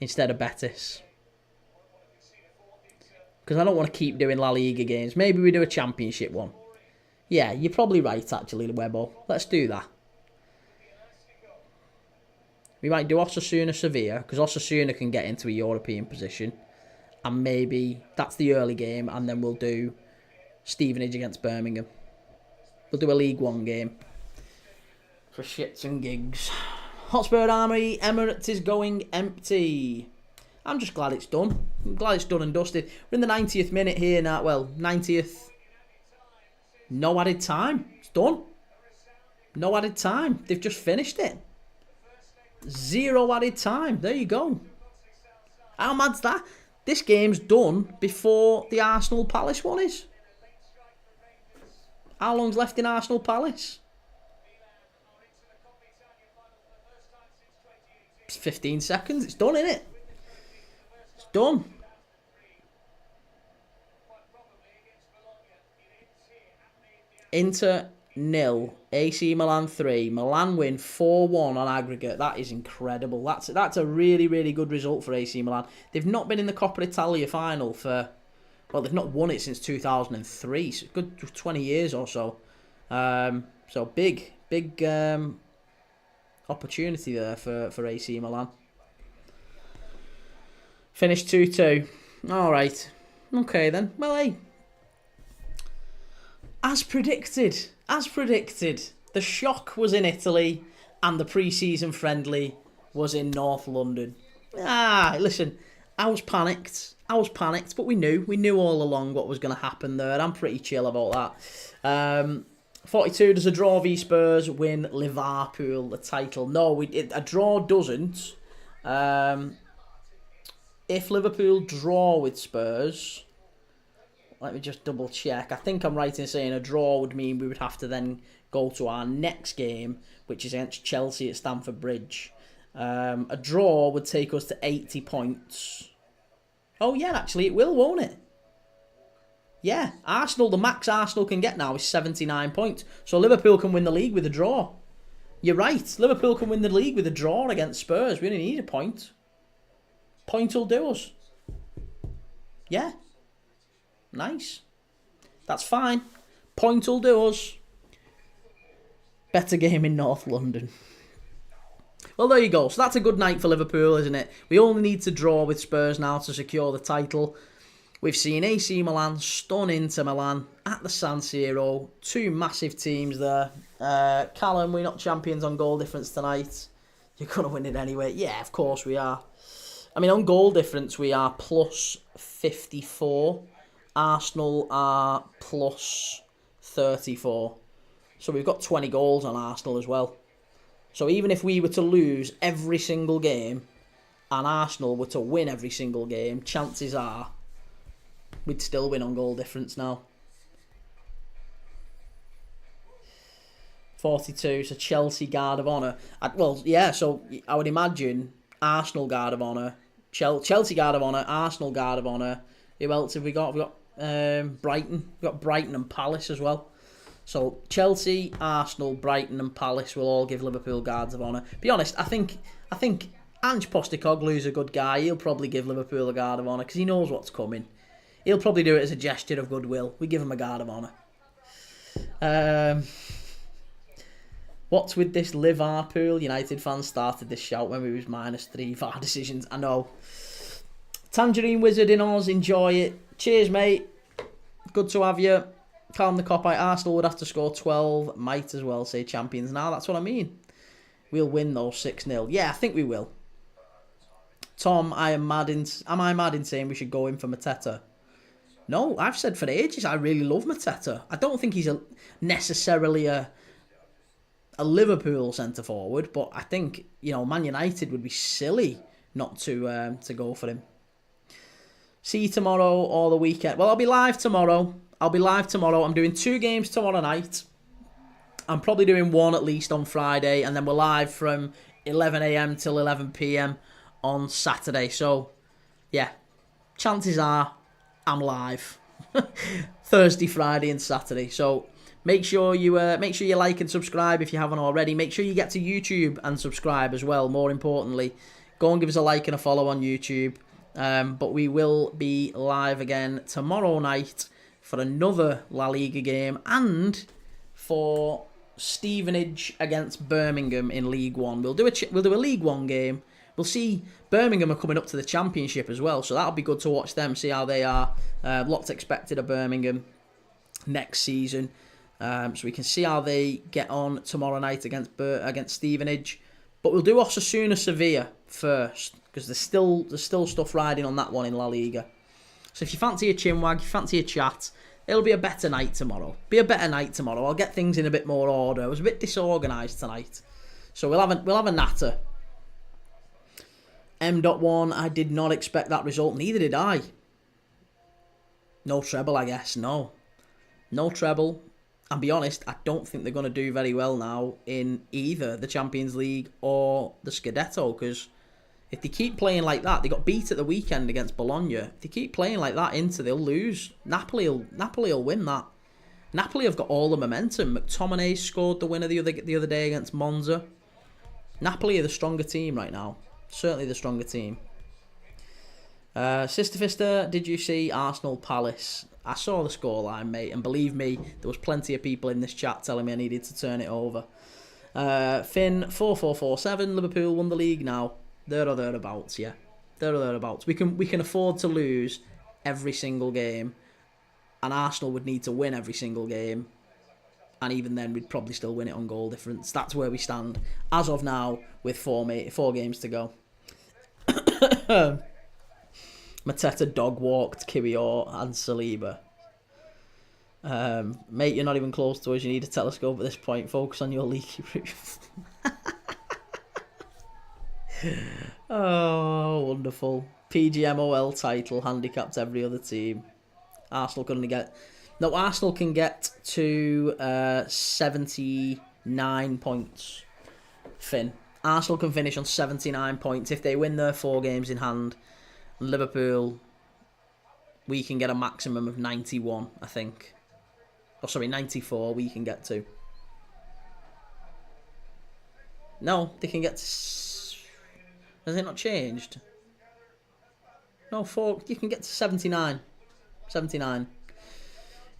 instead of Betis, because I don't want to keep doing La Liga games. Maybe we do a Championship one. Yeah, you're probably right actually, Webbo. Let's do that. We might do Osasuna Sevilla, because Osasuna can get into a European position. And maybe that's the early game, and then we'll do Stevenage against Birmingham. We'll do a League One game for shits and gigs. Hotspur Army, Emirates is going empty. I'm just glad it's done. I'm glad it's done and dusted. We're in the 90th minute here now. Well, 90th. No added time. It's done. No added time. They've just finished it. 0 added time. There you go. How mad's that? This game's done before the Arsenal Palace one is. How long's left in Arsenal Palace? It's 15 seconds. It's done, isn't it? It's done. Inter 0, AC Milan 3. Milan win 4-1 on aggregate. That is incredible. That's a really, really good result for AC Milan. They've not been in the Coppa Italia final for, well, they've not won it since 2003. So good 20 years or so. So big opportunity there for AC Milan. Finished 2-2. All right. Okay then. Well, hey. As predicted, the shock was in Italy and the pre-season friendly was in North London. Listen, I was panicked, but we knew all along what was going to happen there. I'm pretty chill about that. 42, does a draw v Spurs win Liverpool the title? No, a draw doesn't. If Liverpool draw with Spurs, let me just double check. I think I'm right in saying a draw would mean we would have to then go to our next game, which is against Chelsea at Stamford Bridge. A draw would take us to 80 points. Oh, yeah, actually, it will, won't it? Yeah, Arsenal, the max Arsenal can get now is 79 points. So Liverpool can win the league with a draw. You're right. Liverpool can win the league with a draw against Spurs. We only need a point. Point will do us. Yeah. Nice. That's fine. Point will do us. Better game in North London. Well, there you go. So that's a good night for Liverpool, isn't it? We only need to draw with Spurs now to secure the title. We've seen AC Milan stun Inter Milan at the San Siro. Two massive teams there. Callum, we're not champions on goal difference tonight. You're going to win it anyway. Yeah, of course we are. I mean, on goal difference, we are plus 54. Arsenal are plus 34. So we've got 20 goals on Arsenal as well. So even if we were to lose every single game and Arsenal were to win every single game, chances are we'd still win on goal difference now. 42, so Chelsea Guard of Honour. Well, yeah, so I would imagine Arsenal Guard of Honour, Chelsea Guard of Honour, Arsenal Guard of Honour. Who else have we got? We've got Brighton. We've got Brighton and Palace as well. So Chelsea, Arsenal, Brighton and Palace will all give Liverpool Guards of Honour. Be honest, I think Ange Postecoglou's a good guy. He'll probably give Liverpool a Guard of Honour because he knows what's coming. He'll probably do it as a gesture of goodwill. We give him a Guard of Honour. What's with this Liverpool? United fans started this shout when we was -3 for our decisions. I know. Tangerine Wizard in Oz, enjoy it. Cheers, mate. Good to have you. Calm the Coppa. Arsenal would have to score 12. Might as well say champions now. That's what I mean. We'll win those 6-0. Yeah, I think we will. Tom, am I mad in saying we should go in for Mateta? No, I've said for ages I really love Mateta. I don't think he's necessarily a Liverpool centre forward, but I think, you know, Man United would be silly not to go for him. See you tomorrow or the weekend. Well, I'll be live tomorrow. I'm doing 2 games tomorrow night. I'm probably doing 1 at least on Friday, and then we're live from 11 a.m. till 11 p.m. on Saturday. So, yeah, chances are I'm live Thursday, Friday, and Saturday. So make sure you like and subscribe if you haven't already. Make sure you get to YouTube and subscribe as well. More importantly, go and give us a like and a follow on YouTube. But we will be live again tomorrow night for another La Liga game and for Stevenage against Birmingham in League One. We'll do a League One game. We'll see. Birmingham are coming up to the Championship as well, so that'll be good to watch them, see how they are. Lots expected of Birmingham next season, so we can see how they get on tomorrow night against Stevenage. But we'll do Osasuna Sevilla first, because there's still stuff riding on that one in La Liga. So if you fancy a chinwag, you fancy a chat, it'll be a better night tomorrow. I'll get things in a bit more order. I was a bit disorganised tonight, so we'll have a natter. M.1, I did not expect that result. Neither did I. No treble, I guess. No treble. And be honest, I don't think they're going to do very well now in either the Champions League or the Scudetto, because if they keep playing like that, they got beat at the weekend against Bologna. If they keep playing like that they'll lose. Napoli will win that. Napoli have got all the momentum. McTominay scored the winner the other day against Monza. Napoli are the stronger team right now. Certainly the stronger team. Sister Fister, did you see Arsenal Palace? I saw the scoreline, mate, and believe me, there was plenty of people in this chat telling me I needed to turn it over. Finn 4447, Liverpool won the league now. There or thereabouts, yeah. There or thereabouts. We can afford to lose every single game, and Arsenal would need to win every single game, and even then we'd probably still win it on goal difference. That's where we stand as of now with 4 games to go. Mateta dog walked Kiwior and Saliba. Mate, you're not even close to us. You need a telescope at this point. Focus on your leaky roof. Oh, wonderful. PGMOL title, handicapped every other team. Arsenal can get to 79 points. Finn. Arsenal can finish on 79 points if they win their 4 games in hand. Liverpool, we can get a maximum of 91, I think. Oh, sorry, 94 we can get to. No, they can get to... Has it not changed? No, 4... You can get to 79. 79.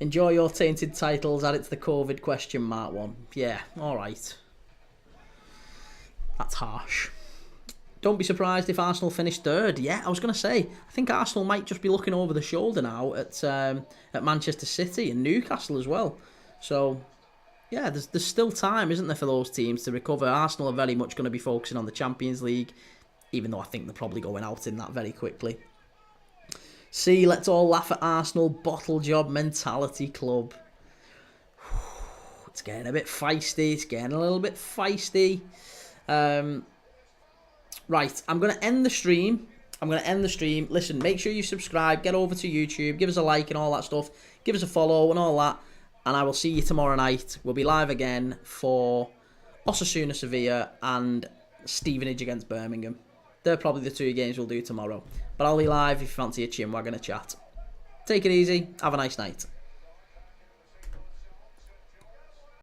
Enjoy your tainted titles. Add it to the COVID question mark one. Yeah, alright. That's harsh. Don't be surprised if Arsenal finish third. Yeah, I was going to say, I think Arsenal might just be looking over the shoulder now at Manchester City and Newcastle as well. So, yeah, there's still time, isn't there, for those teams to recover. Arsenal are very much going to be focusing on the Champions League, even though I think they're probably going out in that very quickly. See, let's all laugh at Arsenal, bottle job mentality club. It's getting a bit feisty. It's getting a little bit feisty. Right, I'm going to end the stream. Listen, make sure you subscribe. Get over to YouTube. Give us a like and all that stuff. Give us a follow and all that. And I will see you tomorrow night. We'll be live again for Osasuna Sevilla and Stevenage against Birmingham. They're probably the 2 games we'll do tomorrow. But I'll be live if you fancy a chinwag and a chat. Take it easy. Have a nice night.